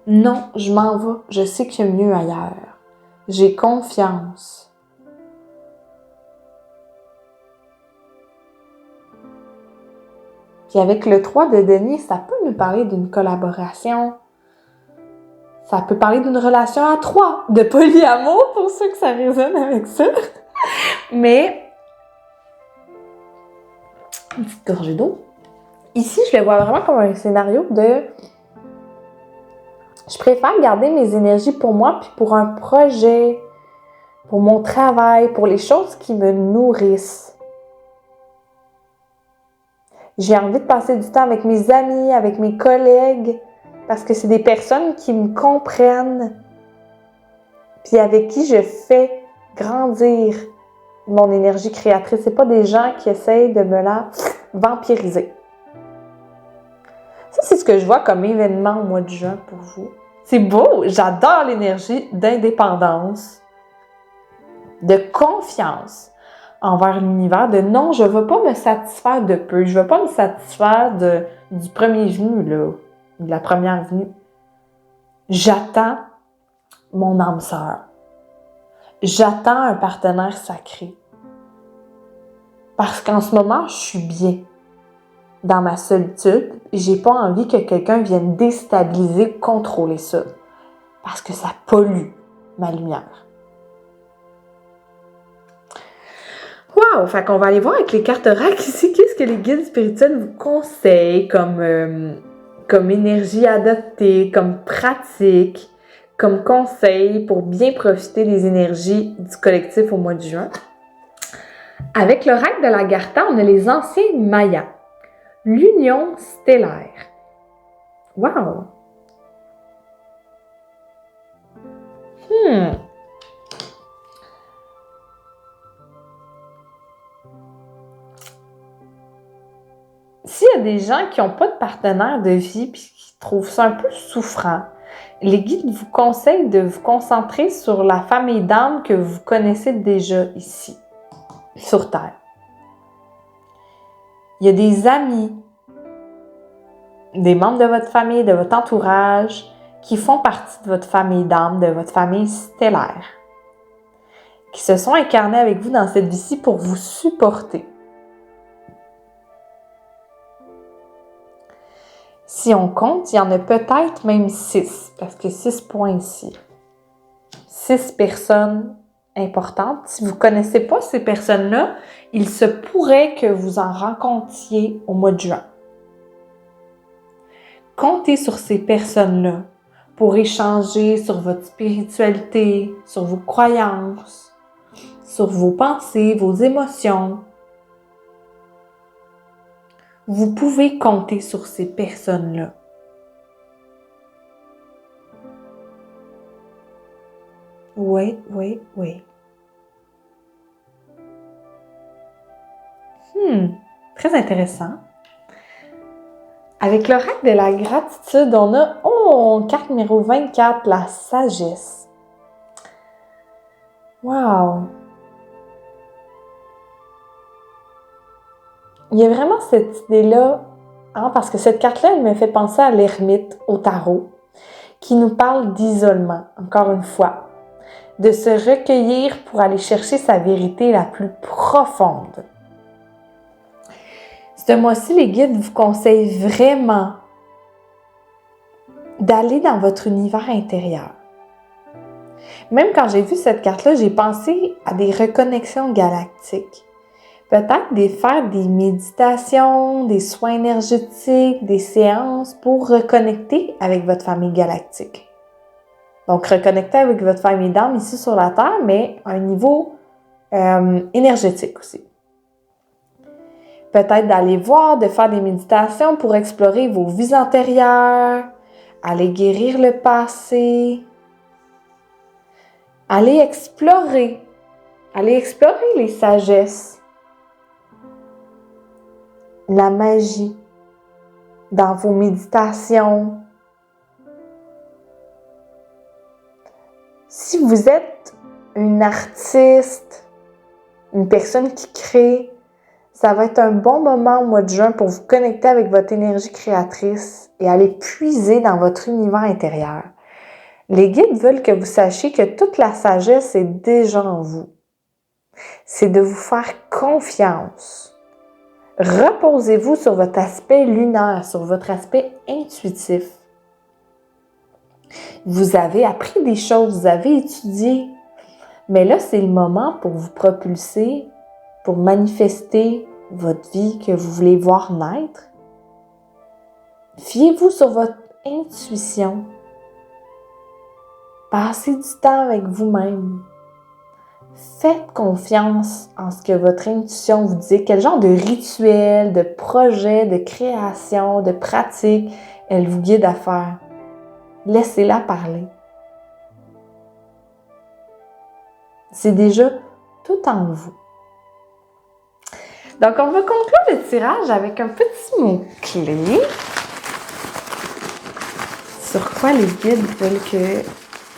Speaker 1: Non, je m'en vais. Je sais qu'il y a mieux ailleurs. J'ai confiance. Puis avec le 3 de denier, ça peut nous parler d'une collaboration. Ça peut parler d'une relation à 3, de polyamour, pour ceux que ça résonne avec ça. Mais une petite gorgée d'eau. Ici, je le vois vraiment comme un scénario de... Je préfère garder mes énergies pour moi, puis pour un projet, pour mon travail, pour les choses qui me nourrissent. J'ai envie de passer du temps avec mes amis, avec mes collègues, parce que c'est des personnes qui me comprennent, puis avec qui je fais grandir mon énergie créatrice. C'est pas des gens qui essayent de me la vampiriser. Ça, c'est ce que je vois comme événement au mois de juin pour vous. C'est beau! J'adore l'énergie d'indépendance, de confiance envers l'univers, de non, je ne veux pas me satisfaire de peu, je ne veux pas me satisfaire du premier venu, là, de la première venue. J'attends mon âme sœur. J'attends un partenaire sacré. Parce qu'en ce moment, je suis bien dans ma solitude et j'ai pas envie que quelqu'un vienne déstabiliser, contrôler ça. Parce que ça pollue ma lumière. Wow! Fait qu'on va aller voir avec les cartes oracles ici, qu'est-ce que les guides spirituels vous conseillent comme énergie adoptée, comme pratique, comme conseil pour bien profiter des énergies du collectif au mois de juin. Avec l'oracle de l'Agartha, on a les anciens Mayas. L'union stellaire. Wow! S'il y a des gens qui n'ont pas de partenaire de vie et qui trouvent ça un peu souffrant, les guides vous conseillent de vous concentrer sur la famille d'âme que vous connaissez déjà ici, sur Terre. Il y a des amis, des membres de votre famille, de votre entourage, qui font partie de votre famille d'âme, de votre famille stellaire, qui se sont incarnés avec vous dans cette vie-ci pour vous supporter. Si on compte, il y en a peut-être même 6, parce que 6 points ici. 6 personnes importantes. Si vous ne connaissez pas ces personnes-là, il se pourrait que vous en rencontriez au mois de juin. Comptez sur ces personnes-là pour échanger sur votre spiritualité, sur vos croyances, sur vos pensées, vos émotions. Vous pouvez compter sur ces personnes-là. Oui. Très intéressant. Avec l'oracle de la gratitude, on a, carte numéro 24, la sagesse. Wow! Il y a vraiment cette idée-là, parce que cette carte-là, elle me fait penser à l'ermite au tarot, qui nous parle d'isolement, encore une fois, de se recueillir pour aller chercher sa vérité la plus profonde. Ce mois-ci, les guides vous conseillent vraiment d'aller dans votre univers intérieur. Même quand j'ai vu cette carte-là, j'ai pensé à des reconnexions galactiques. Peut-être faire des méditations, des soins énergétiques, des séances pour reconnecter avec votre famille galactique. Donc, reconnecter avec votre famille d'âme ici sur la Terre, mais à un niveau énergétique aussi. Peut-être d'aller voir, de faire des méditations pour explorer vos vies antérieures, aller guérir le passé, aller explorer les sagesses, la magie dans vos méditations. Si vous êtes une artiste, une personne qui crée, ça va être un bon moment au mois de juin pour vous connecter avec votre énergie créatrice et aller puiser dans votre univers intérieur. Les guides veulent que vous sachiez que toute la sagesse est déjà en vous. C'est de vous faire confiance. Reposez-vous sur votre aspect lunaire, sur votre aspect intuitif. Vous avez appris des choses, vous avez étudié, mais là, c'est le moment pour vous propulser, pour manifester votre vie que vous voulez voir naître. Fiez-vous sur votre intuition. Passez du temps avec vous-même. Faites confiance en ce que votre intuition vous dit, quel genre de rituel, de projet, de création, de pratique elle vous guide à faire. Laissez-la parler. C'est déjà tout en vous. Donc, on va conclure le tirage avec un petit mot-clé sur quoi les guides veulent que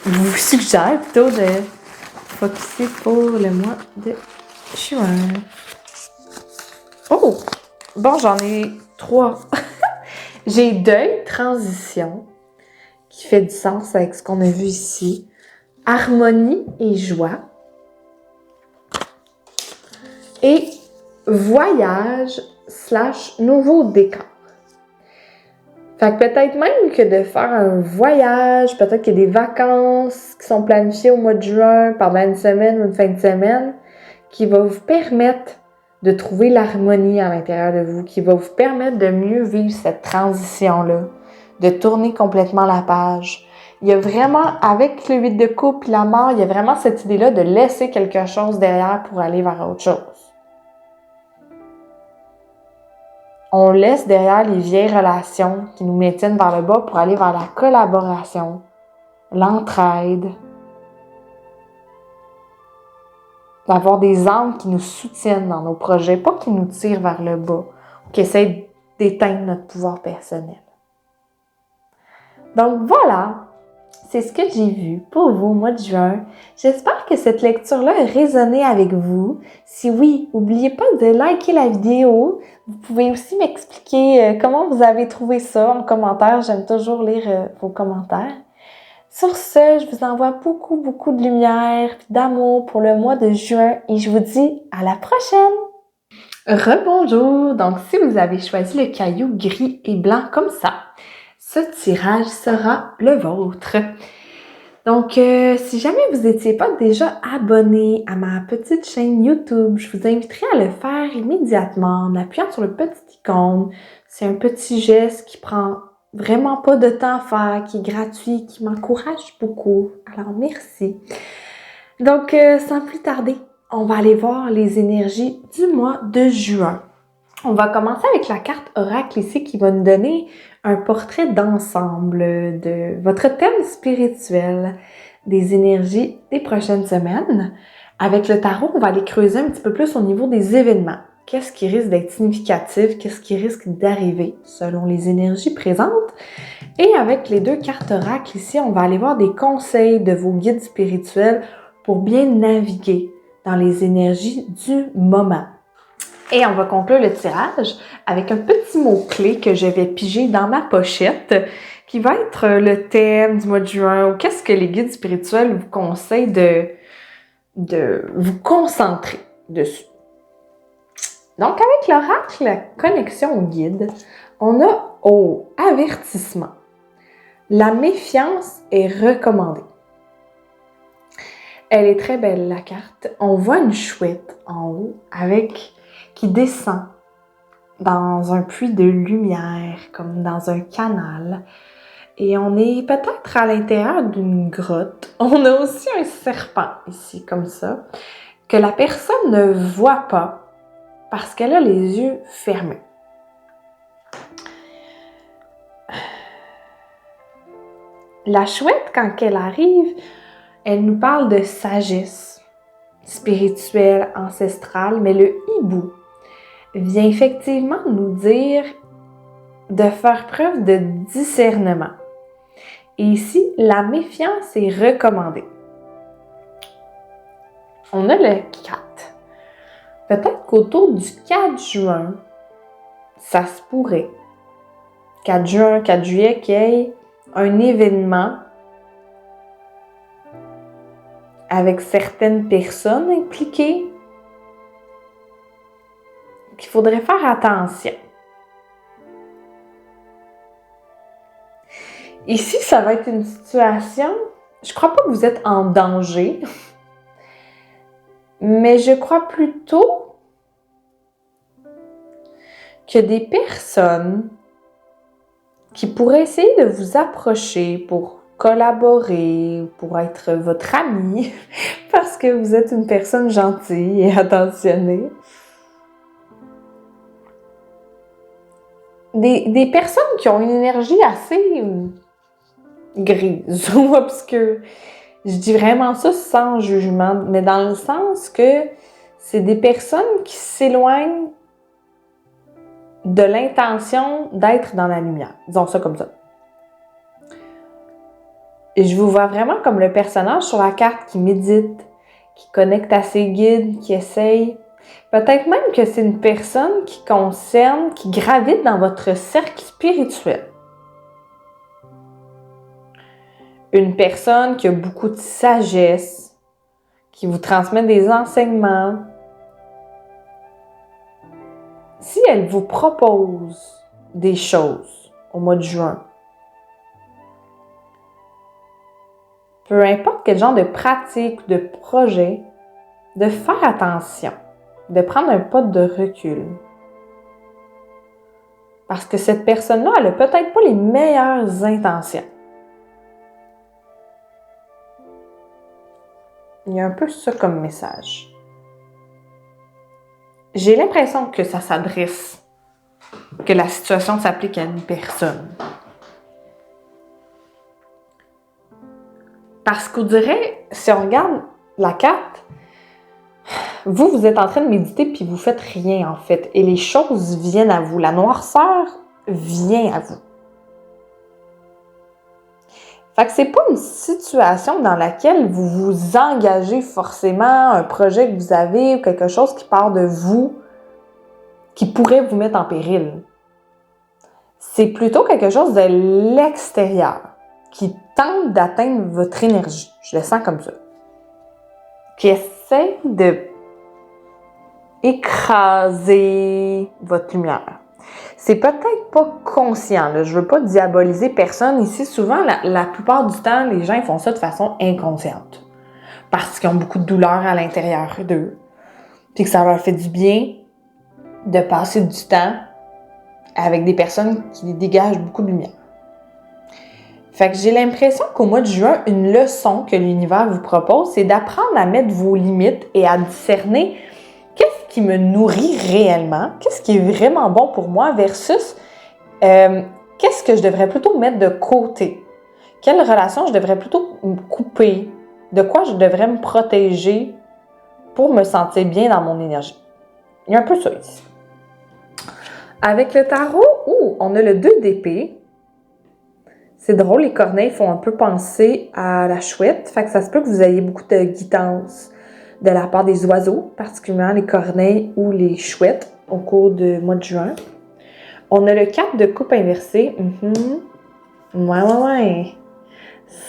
Speaker 1: vous suggèrent plutôt de focusser pour le mois de juin. Oh! Bon, j'en ai 3. J'ai deuil, transition, qui fait du sens avec ce qu'on a vu ici. Harmonie et joie. Et voyage / nouveau décor. Fait que peut-être même que de faire un voyage, peut-être qu'il y a des vacances qui sont planifiées au mois de juin pendant une semaine ou une fin de semaine qui va vous permettre de trouver l'harmonie à l'intérieur de vous, qui va vous permettre de mieux vivre cette transition-là, de tourner complètement la page. Il y a vraiment, avec le 8 de coupe et la mort, il y a vraiment cette idée-là de laisser quelque chose derrière pour aller vers autre chose. On laisse derrière les vieilles relations qui nous maintiennent vers le bas pour aller vers la collaboration, l'entraide, d'avoir des âmes qui nous soutiennent dans nos projets, pas qui nous tirent vers le bas ou qui essaient d'éteindre notre pouvoir personnel. Donc voilà, c'est ce que j'ai vu pour vous au mois de juin. J'espère que cette lecture-là a résonné avec vous. Si oui, n'oubliez pas de liker la vidéo. Vous pouvez aussi m'expliquer comment vous avez trouvé ça en commentaire. J'aime toujours lire vos commentaires. Sur ce, je vous envoie beaucoup de lumière et d'amour pour le mois de juin et je vous dis à la prochaine! Rebonjour! Donc, si vous avez choisi le caillou gris et blanc comme ça, ce tirage sera le vôtre. Donc, si jamais vous n'étiez pas déjà abonné à ma petite chaîne YouTube, je vous inviterai à le faire immédiatement en appuyant sur le petit icône. C'est un petit geste qui prend vraiment pas de temps à faire, qui est gratuit, qui m'encourage beaucoup. Alors, merci. Donc, sans plus tarder, on va aller voir les énergies du mois de juin. On va commencer avec la carte oracle ici qui va nous donner un portrait d'ensemble de votre thème spirituel, des énergies des prochaines semaines. Avec le tarot, on va aller creuser un petit peu plus au niveau des événements. Qu'est-ce qui risque d'être significatif? Qu'est-ce qui risque d'arriver selon les énergies présentes? Et avec les 2 cartes oracle ici, on va aller voir des conseils de vos guides spirituels pour bien naviguer dans les énergies du moment. Et on va conclure le tirage avec un petit mot-clé que je vais piger dans ma pochette qui va être le thème du mois de juin ou qu'est-ce que les guides spirituels vous conseillent de vous concentrer dessus. Donc, avec l'oracle, la connexion au guide, on a avertissement. La méfiance est recommandée. Elle est très belle, la carte. On voit une chouette en haut qui descend dans un puits de lumière, comme dans un canal. Et on est peut-être à l'intérieur d'une grotte. On a aussi un serpent ici, comme ça, que la personne ne voit pas parce qu'elle a les yeux fermés. La chouette, quand elle arrive, elle nous parle de sagesse spirituelle, ancestrale, mais le hibou vient effectivement nous dire de faire preuve de discernement. Et ici, la méfiance est recommandée. On a le 4. Peut-être qu'autour du 4 juin, ça se pourrait. 4 juin, 4 juillet, qu'il y ait un événement avec certaines personnes impliquées qu'il faudrait faire attention. Ici, ça va être une situation, je crois pas que vous êtes en danger, mais je crois plutôt qu'il y a des personnes qui pourraient essayer de vous approcher pour collaborer, pour être votre ami, parce que vous êtes une personne gentille et attentionnée. Des personnes qui ont une énergie assez grise ou obscure. Je dis vraiment ça sans jugement, mais dans le sens que c'est des personnes qui s'éloignent de l'intention d'être dans la lumière. Disons ça comme ça. Et je vous vois vraiment comme le personnage sur la carte qui médite, qui connecte à ses guides, qui essaye. Peut-être même que c'est une personne qui concerne, qui gravite dans votre cercle spirituel. Une personne qui a beaucoup de sagesse, qui vous transmet des enseignements. Si elle vous propose des choses au mois de juin, peu importe quel genre de pratique ou de projet, de faire attention, de prendre un pas de recul. Parce que cette personne-là, elle n'a peut-être pas les meilleures intentions. Il y a un peu ça comme message. J'ai l'impression que ça s'adresse, que la situation s'applique à une personne. Parce qu'on dirait, si on regarde la carte, vous êtes en train de méditer puis vous faites rien en fait. Et les choses viennent à vous. La noirceur vient à vous. Fait que c'est pas une situation dans laquelle vous vous engagez forcément, un projet que vous avez ou quelque chose qui part de vous, qui pourrait vous mettre en péril. C'est plutôt quelque chose de l'extérieur qui tente d'atteindre votre énergie. Je le sens comme ça. Qui essaie de écraser votre lumière. C'est peut-être pas conscient, là. Je veux pas diaboliser personne ici. Souvent, la plupart du temps, les gens font ça de façon inconsciente. Parce qu'ils ont beaucoup de douleur à l'intérieur d'eux. Puis que ça leur fait du bien de passer du temps avec des personnes qui dégagent beaucoup de lumière. Fait que j'ai l'impression qu'au mois de juin, une leçon que l'univers vous propose, c'est d'apprendre à mettre vos limites et à discerner qu'est-ce qui me nourrit réellement, qu'est-ce qui est vraiment bon pour moi versus qu'est-ce que je devrais plutôt mettre de côté. Quelle relation je devrais plutôt me couper, de quoi je devrais me protéger pour me sentir bien dans mon énergie. Il y a un peu ça ici. Avec le tarot, on a le 2 d'épée. C'est drôle, les corneilles font un peu penser à la chouette. Fait que ça se peut que vous ayez beaucoup de guidance de la part des oiseaux, particulièrement les corneilles ou les chouettes au cours du mois de juin. On a le 4 de coupe inversé. Ouais.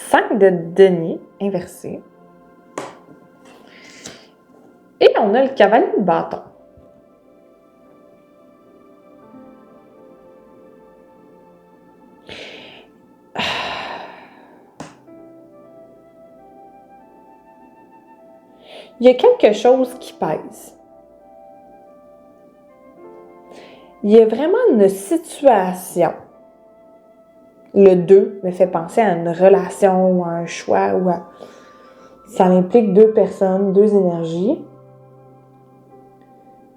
Speaker 1: 5 de denier inversé. Et on a le cavalier de bâton. Il y a quelque chose qui pèse. Il y a vraiment une situation. Le 2 me fait penser à une relation ou à un choix ou à... Ça implique 2 personnes, 2 énergies.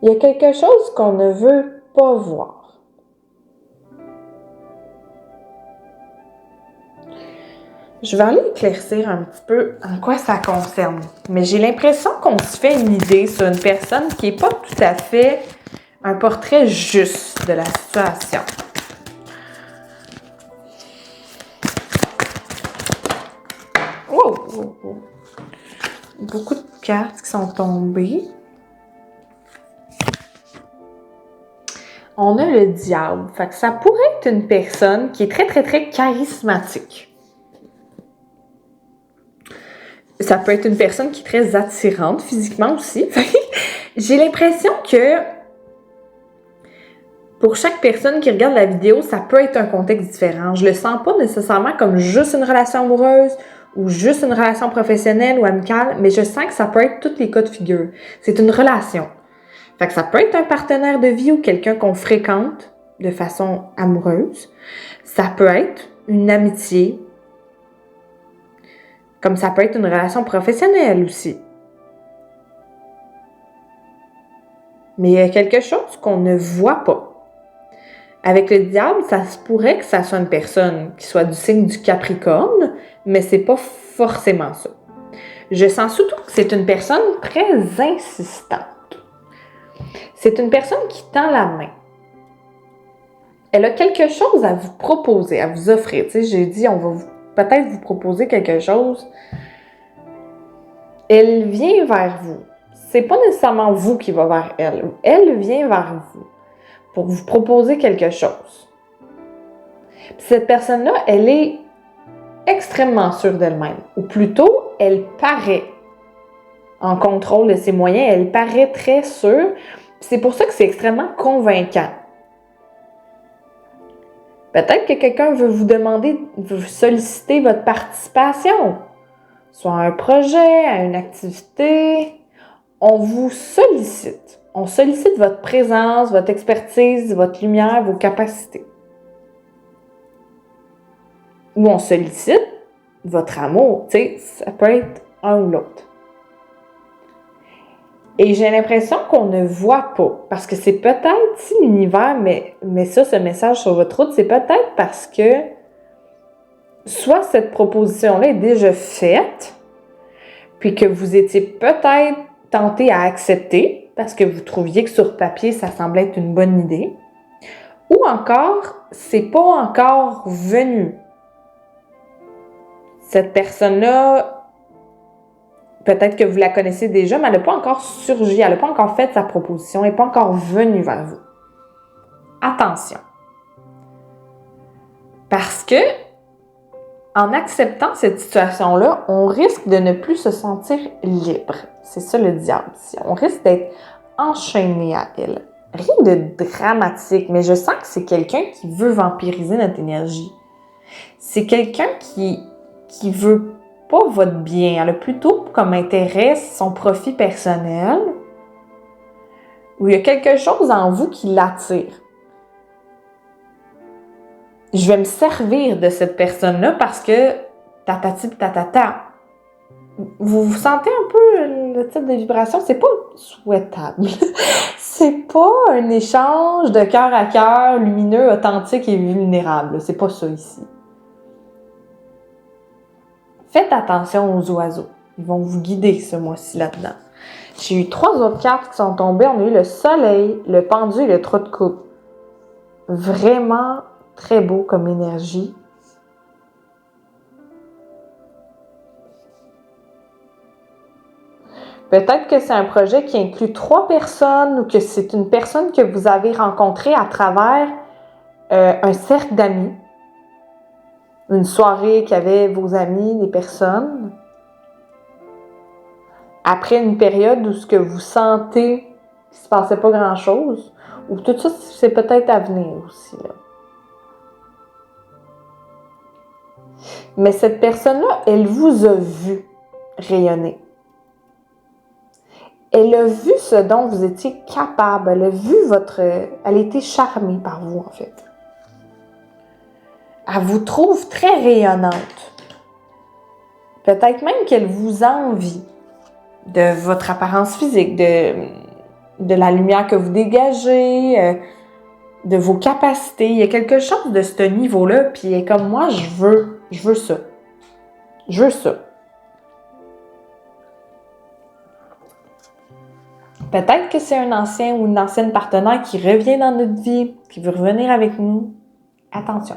Speaker 1: Il y a quelque chose qu'on ne veut pas voir. Je vais aller éclaircir un petit peu en quoi ça concerne. Mais j'ai l'impression qu'on se fait une idée sur une personne qui n'est pas tout à fait un portrait juste de la situation. Wow. Beaucoup de cartes qui sont tombées. On a le diable. Fait que ça pourrait être une personne qui est très, très, très charismatique. Ça peut être une personne qui est très attirante physiquement aussi. J'ai l'impression que pour chaque personne qui regarde la vidéo, ça peut être un contexte différent. Je le sens pas nécessairement comme juste une relation amoureuse ou juste une relation professionnelle ou amicale, mais je sens que ça peut être tous les cas de figure. C'est une relation. Fait que ça peut être un partenaire de vie ou quelqu'un qu'on fréquente de façon amoureuse. Ça peut être une amitié, comme ça peut être une relation professionnelle aussi. Mais il y a quelque chose qu'on ne voit pas. Avec le diable, ça se pourrait que ça soit une personne qui soit du signe du Capricorne, mais c'est pas forcément ça. Je sens surtout que c'est une personne très insistante. C'est une personne qui tend la main. Elle a quelque chose à vous proposer, à vous offrir. Tu sais, j'ai dit, on va peut-être vous proposer quelque chose. Elle vient vers vous. C'est pas nécessairement vous qui va vers elle. Elle vient vers vous pour vous proposer quelque chose. Puis cette personne-là, elle est extrêmement sûre d'elle-même. Ou plutôt, elle paraît en contrôle de ses moyens. Elle paraît très sûre. Puis c'est pour ça que c'est extrêmement convaincant. Peut-être que quelqu'un veut vous demander, veut solliciter votre participation. Soit à un projet, à une activité. On vous sollicite. On sollicite votre présence, votre expertise, votre lumière, vos capacités. Ou on sollicite votre amour. Tu sais, ça peut être un ou l'autre. Et j'ai l'impression qu'on ne voit pas. Parce que c'est peut-être, si l'univers met ça, ce message sur votre route, c'est peut-être parce que soit cette proposition-là est déjà faite, puis que vous étiez peut-être tenté à accepter, parce que vous trouviez que sur papier, ça semblait être une bonne idée, ou encore, c'est pas encore venu. Cette personne-là, peut-être que vous la connaissez déjà, mais elle n'a pas encore surgi, elle n'a pas encore fait sa proposition, elle n'est pas encore venue vers vous. Attention. Parce que, en acceptant cette situation-là, on risque de ne plus se sentir libre. C'est ça le diable. On risque d'être enchaîné à elle. Rien de dramatique, mais je sens que c'est quelqu'un qui veut vampiriser notre énergie. C'est quelqu'un qui veut pas votre bien. Elle a plutôt comme intérêt son profit personnel, où il y a quelque chose en vous qui l'attire. Je vais me servir de cette personne-là parce que tatati tatata. Vous vous sentez un peu le type de vibration, c'est pas souhaitable. C'est pas un échange de cœur à cœur, lumineux, authentique et vulnérable. C'est pas ça ici. Faites attention aux oiseaux. Ils vont vous guider ce mois-ci là-dedans. J'ai eu 3 autres cartes qui sont tombées. On a eu le soleil, le pendu et le trou de coupe. Vraiment très beau comme énergie. Peut-être que c'est un projet qui inclut 3 personnes ou que c'est une personne que vous avez rencontrée à travers un cercle d'amis. Une soirée qu'il y avait vos amis, des personnes. Après une période où ce que vous sentez qu'il ne se passait pas grand-chose, ou tout ça, c'est peut-être à venir aussi, là. Mais cette personne-là, elle vous a vu rayonner. Elle a vu ce dont vous étiez capable. Elle a vu elle a été charmée par vous, en fait. Elle vous trouve très rayonnante. Peut-être même qu'elle vous envie de votre apparence physique, de la lumière que vous dégagez, de vos capacités. Il y a quelque chose de ce niveau-là, puis elle est comme moi, je veux ça. Je veux ça. Peut-être que c'est un ancien ou une ancienne partenaire qui revient dans notre vie, qui veut revenir avec nous. Attention.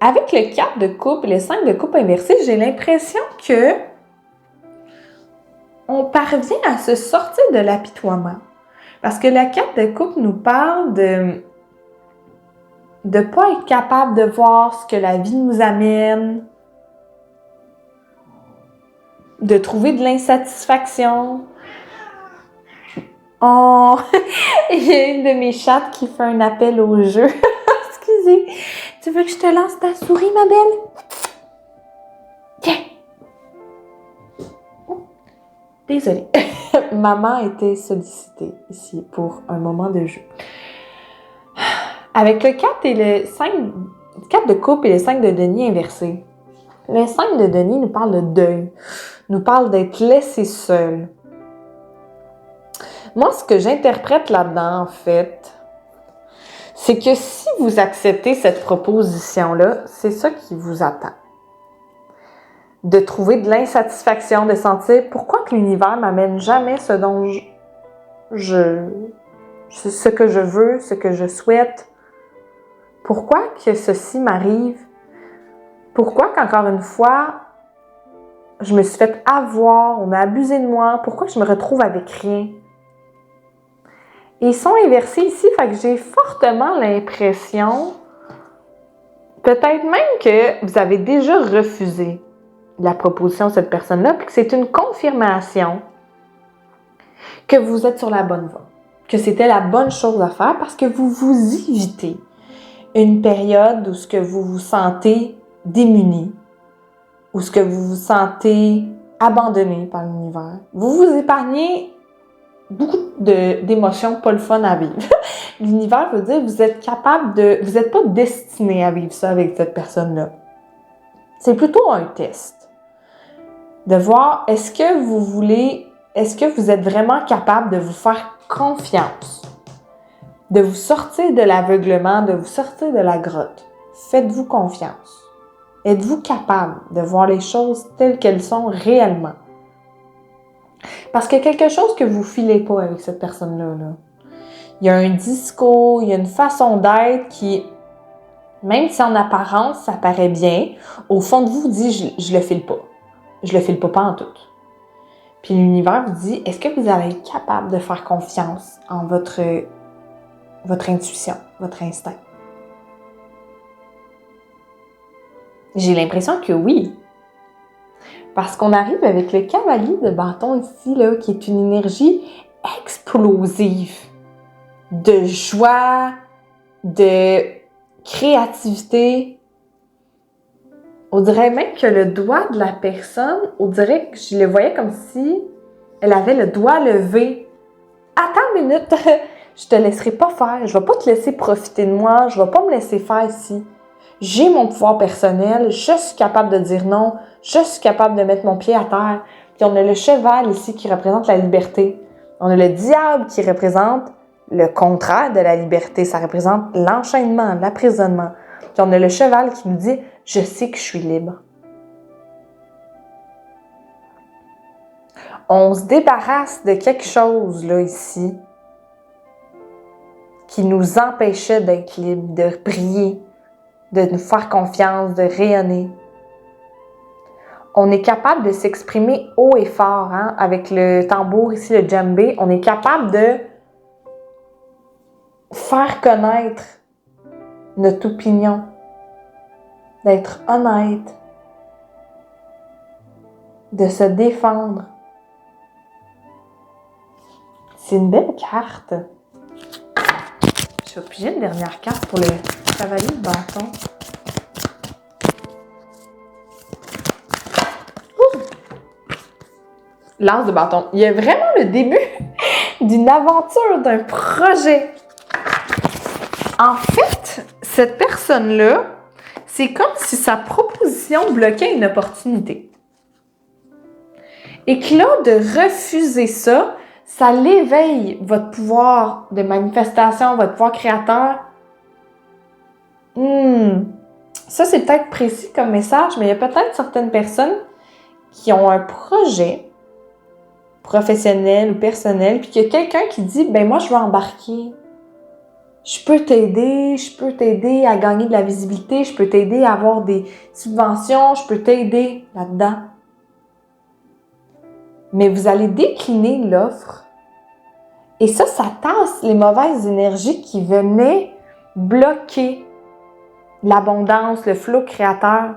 Speaker 1: Avec le 4 de coupe et le 5 de coupe inversé, j'ai l'impression que on parvient à se sortir de l'apitoiement. Parce que la 4 de coupe nous parle de ne pas être capable de voir ce que la vie nous amène, de trouver de l'insatisfaction. Oh, il y a une de mes chattes qui fait un appel au jeu. Excusez, tu veux que je te lance ta souris, ma belle? Tiens. Désolée. Maman était sollicitée ici pour un moment de jeu. Avec le 4 et le 5, 4 de coupe et le 5 de denier inversé. Le 5 de denier nous parle de deuil, nous parle d'être laissé seul. Moi, ce que j'interprète là-dedans, en fait, c'est que si vous acceptez cette proposition-là, c'est ça qui vous attend. De trouver de l'insatisfaction, de sentir pourquoi que l'univers m'amène jamais ce dont ce que je veux, ce que je souhaite. Pourquoi que ceci m'arrive? Pourquoi qu'encore une fois, je me suis fait avoir, on a abusé de moi? Pourquoi que je me retrouve avec rien? Et ils sont inversés ici, fait que j'ai fortement l'impression, peut-être même que vous avez déjà refusé la proposition de cette personne-là, puis que c'est une confirmation que vous êtes sur la bonne voie, que c'était la bonne chose à faire parce que vous vous évitez une période où ce que vous vous sentez démuni, où ce que vous vous sentez abandonné par l'univers. Vous vous épargnez beaucoup d'émotions pas le fun à vivre. L'univers veut dire que vous êtes capable vous n'êtes pas destiné à vivre ça avec cette personne-là. C'est plutôt un test. De voir, est-ce que vous êtes vraiment capable de vous faire confiance? De vous sortir de l'aveuglement, de vous sortir de la grotte. Faites-vous confiance. Êtes-vous capable de voir les choses telles qu'elles sont réellement? Parce qu'il y a quelque chose que vous ne filez pas avec cette personne-là. Là. Il y a un discours, il y a une façon d'être qui, même si en apparence ça paraît bien, au fond de vous dit je le file pas. Je le file pas en tout. Puis l'univers vous dit, est-ce que vous allez être capable de faire confiance en votre intuition, votre instinct? J'ai l'impression que oui. Parce qu'on arrive avec le cavalier de bâton ici, là, qui est une énergie explosive, de joie, de créativité. On dirait même que le doigt de la personne, on dirait que je le voyais comme si elle avait le doigt levé. Attends une minute, je te laisserai pas faire, je vais pas te laisser profiter de moi, je vais pas me laisser faire ici. J'ai mon pouvoir personnel, je suis capable de dire non, je suis capable de mettre mon pied à terre. Puis on a le cheval ici qui représente la liberté. On a le diable qui représente le contraire de la liberté. Ça représente l'enchaînement, l'emprisonnement. Puis on a le cheval qui nous dit « Je sais que je suis libre ». On se débarrasse de quelque chose, là, ici, qui nous empêchait d'être libres, de briller, de nous faire confiance, de rayonner. On est capable de s'exprimer haut et fort, hein? Avec le tambour ici, le djembé. On est capable de faire connaître notre opinion, d'être honnête, de se défendre. C'est une belle carte. Je vais piger une dernière carte pour le cavalier de bâton. L'as de bâton. Il y a vraiment le début d'une aventure, d'un projet. En fait, cette personne-là, c'est comme si sa proposition bloquait une opportunité. Et que là, de refuser ça, ça l'éveille votre pouvoir de manifestation, votre pouvoir créateur. Ça, c'est peut-être précis comme message, mais il y a peut-être certaines personnes qui ont un projet professionnel ou personnel, puis qu'il y a quelqu'un qui dit « ben moi, je veux embarquer. Je peux t'aider à gagner de la visibilité, je peux t'aider à avoir des subventions, je peux t'aider là-dedans. » Mais vous allez décliner l'offre. Et ça tasse les mauvaises énergies qui venaient bloquer l'abondance, le flot créateur.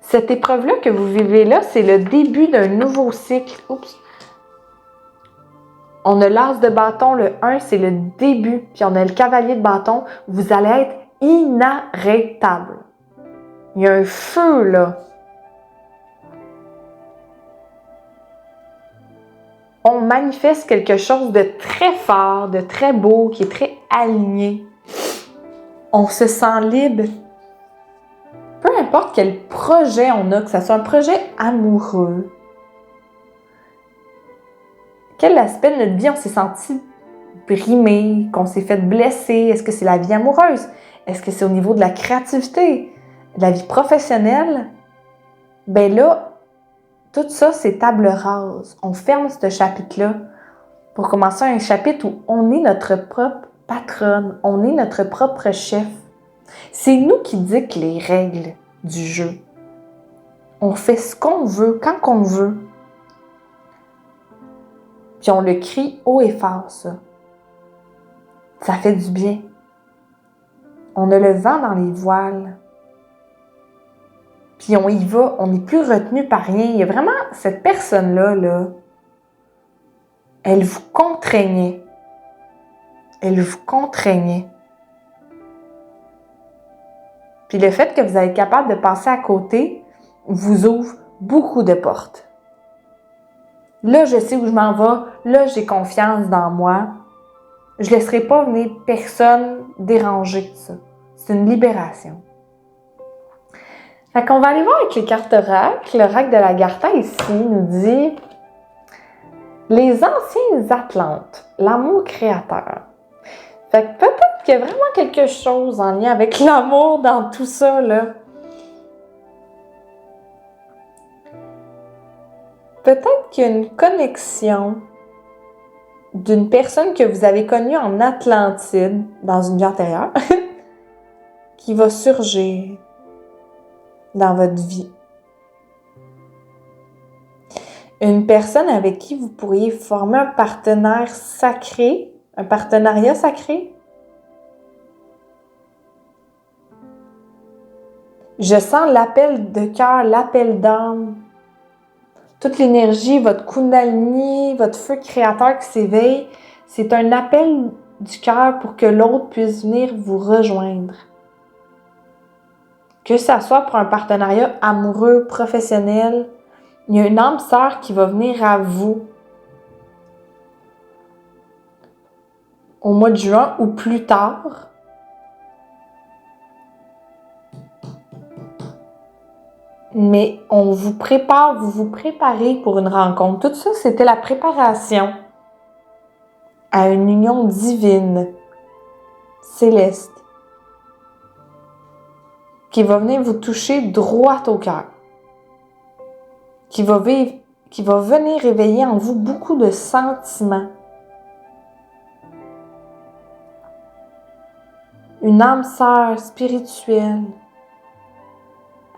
Speaker 1: Cette épreuve-là que vous vivez là, c'est le début d'un nouveau cycle. Oups! On a l'as de bâton, le 1, c'est le début. Puis on a le cavalier de bâton. Vous allez être inarrêtable. Il y a un feu, là. on manifeste quelque chose de très fort, de très beau, qui est très aligné. On se sent libre. Peu importe quel projet on a, que ce soit un projet amoureux, quel aspect de notre vie on s'est senti brimé, qu'on s'est fait blesser? Est-ce que c'est la vie amoureuse? Est-ce que c'est au niveau de la créativité, de la vie professionnelle? Ben là, tout ça, c'est table rase. On ferme ce chapitre-là pour commencer un chapitre où on est notre propre patronne, on est notre propre chef. C'est nous qui dictons les règles du jeu. On fait ce qu'on veut, quand qu'on veut. Puis on le crie haut et fort, ça. Ça fait du bien. On a le vent dans les voiles. Puis on y va, on n'est plus retenu par rien. Il y a vraiment cette personne-là, là, elle vous contraignait. Elle vous contraignait. Puis le fait que vous êtes capable de passer à côté vous ouvre beaucoup de portes. Là, je sais où je m'en vais. Là, j'ai confiance dans moi. Je ne laisserai pas venir personne déranger ça. C'est une libération. Fait qu'on va aller voir avec les cartes oracle. L'oracle de l'Agartha ici nous dit les anciens Atlantes, l'amour créateur. Fait que peut-être qu'il y a vraiment quelque chose en lien avec l'amour dans tout ça, là. Peut-être qu'il y a une connexion d'une personne que vous avez connue en Atlantide, dans une vie antérieure, qui va surgir dans votre vie. Une personne avec qui vous pourriez former un partenaire sacré, un partenariat sacré. Je sens l'appel de cœur, l'appel d'âme. Toute l'énergie, votre Kundalini, votre feu créateur qui s'éveille, c'est un appel du cœur pour que l'autre puisse venir vous rejoindre. Que ça soit pour un partenariat amoureux, professionnel, il y a une âme sœur qui va venir à vous au mois de juin ou plus tard. Mais on vous prépare, vous vous préparez pour une rencontre. Tout ça, c'était la préparation à une union divine, céleste, qui va venir vous toucher droit au cœur, qui va venir réveiller en vous beaucoup de sentiments. Une âme sœur spirituelle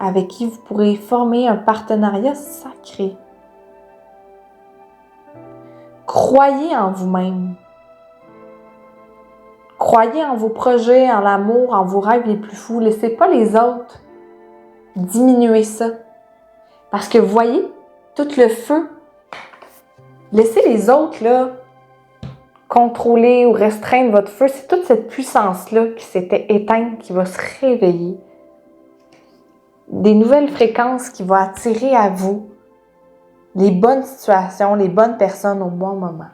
Speaker 1: avec qui vous pourrez former un partenariat sacré. Croyez en vous-même. Croyez en vos projets, en l'amour, en vos rêves les plus fous. Laissez pas les autres diminuer ça. Parce que vous voyez, tout le feu, laissez les autres là contrôler ou restreindre votre feu. C'est toute cette puissance-là qui s'était éteinte, qui va se réveiller. Des nouvelles fréquences qui vont attirer à vous les bonnes situations, les bonnes personnes au bon moment.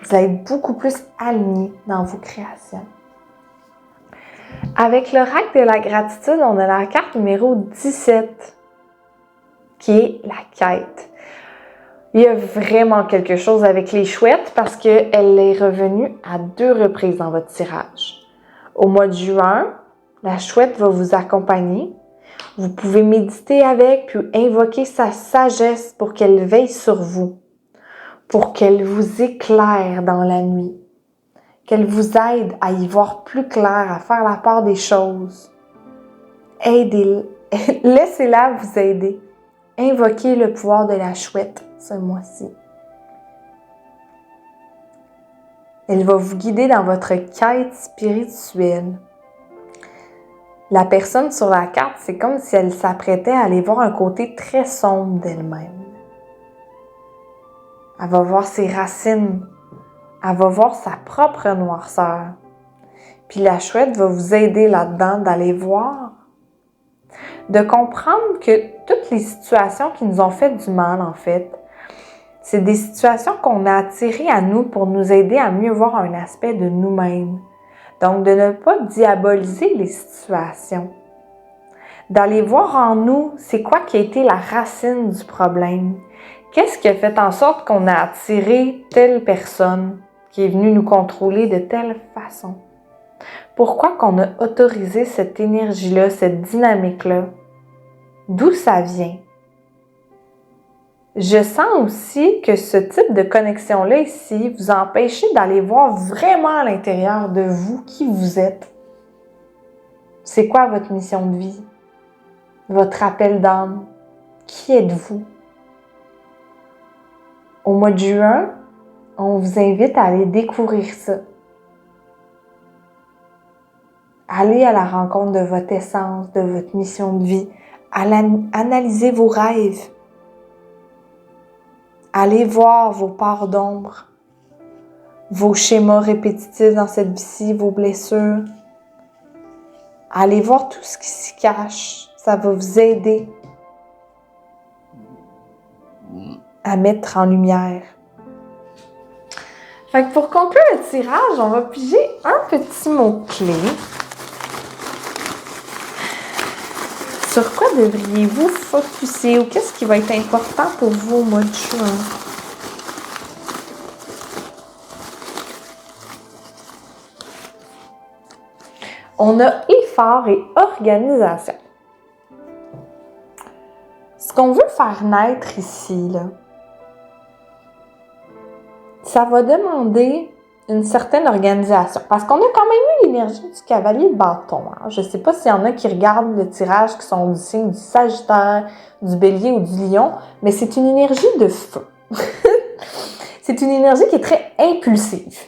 Speaker 1: Vous allez être beaucoup plus alignés dans vos créations. Avec l'oracle de la gratitude, on a la carte numéro 17, qui est la quête. Il y a vraiment quelque chose avec les chouettes parce qu'elle est revenue à 2 reprises dans votre tirage. Au mois de juin, la chouette va vous accompagner. Vous pouvez méditer avec, puis invoquer sa sagesse pour qu'elle veille sur vous, pour qu'elle vous éclaire dans la nuit, qu'elle vous aide à y voir plus clair, à faire la part des choses. Aidez-la, laissez-la vous aider. Invoquez le pouvoir de la chouette ce mois-ci. Elle va vous guider dans votre quête spirituelle. La personne sur la carte, c'est comme si elle s'apprêtait à aller voir un côté très sombre d'elle-même. Elle va voir ses racines. Elle va voir sa propre noirceur. Puis la chouette va vous aider là-dedans d'aller voir, de comprendre que toutes les situations qui nous ont fait du mal, en fait, C'est des situations qu'on a attirées à nous pour nous aider à mieux voir un aspect de nous-mêmes. Donc, de ne pas diaboliser les situations. D'aller voir en nous, c'est quoi qui a été la racine du problème. Qu'est-ce qui a fait en sorte qu'on a attiré telle personne qui est venue nous contrôler de telle façon? Pourquoi qu'on a autorisé cette énergie-là, cette dynamique-là? D'où ça vient? Je sens aussi que ce type de connexion-là ici vous empêche d'aller voir vraiment à l'intérieur de vous qui vous êtes. C'est quoi votre mission de vie? Votre appel d'âme? Qui êtes-vous? Au mois de juin, on vous invite à aller découvrir ça. Allez à la rencontre de votre essence, de votre mission de vie. Analysez vos rêves. Allez voir vos parts d'ombre, vos schémas répétitifs dans cette vie-ci, vos blessures. Allez voir tout ce qui s'y cache. Ça va vous aider à mettre en lumière. Fait que pour conclure le tirage, on va piger un petit mot-clé. Sur quoi devriez-vous focusser ou qu'est-ce qui va être important pour vous au mois de juin? On a effort et organisation. Ce qu'on veut faire naître ici, là, ça va demander une certaine organisation. Parce qu'on a quand même eu l'énergie du cavalier de bâton. Hein? Je ne sais pas s'il y en a qui regardent le tirage qui sont du signe du Sagittaire, du Bélier ou du Lion, mais c'est une énergie de feu. C'est une énergie qui est très impulsive.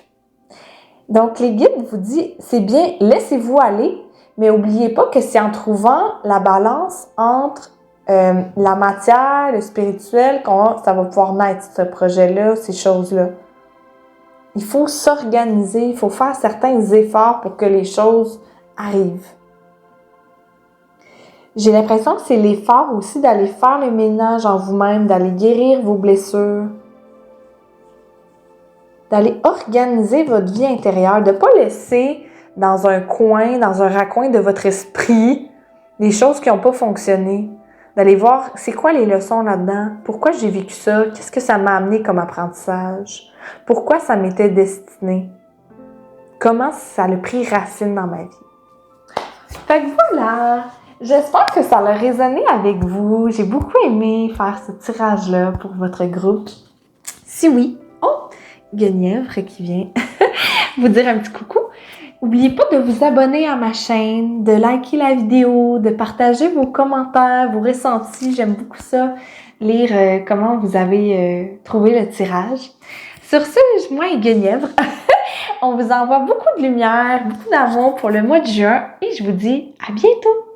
Speaker 1: Donc, les guides vous disent, c'est bien, laissez-vous aller, mais n'oubliez pas que c'est en trouvant la balance entre la matière, le spirituel, ça va pouvoir naître ce projet-là, ces choses-là. Il faut s'organiser, il faut faire certains efforts pour que les choses arrivent. J'ai l'impression que c'est l'effort aussi d'aller faire le ménage en vous-même, d'aller guérir vos blessures, d'aller organiser votre vie intérieure, de ne pas laisser dans un coin, dans un raccoin de votre esprit, les choses qui n'ont pas fonctionné. D'aller voir c'est quoi les leçons là-dedans, pourquoi j'ai vécu ça, qu'est-ce que ça m'a amené comme apprentissage, pourquoi ça m'était destiné, comment ça a pris racine dans ma vie. Fait que voilà, j'espère que ça a résonné avec vous. J'ai beaucoup aimé faire ce tirage-là pour votre groupe. Si oui, Guenièvre qui vient vous dire un petit coucou. N'oubliez pas de vous abonner à ma chaîne, de liker la vidéo, de partager vos commentaires, vos ressentis. J'aime beaucoup ça, lire comment vous avez trouvé le tirage. Sur ce, moi et Guenièvre, on vous envoie beaucoup de lumière, beaucoup d'amour pour le mois de juin et je vous dis à bientôt!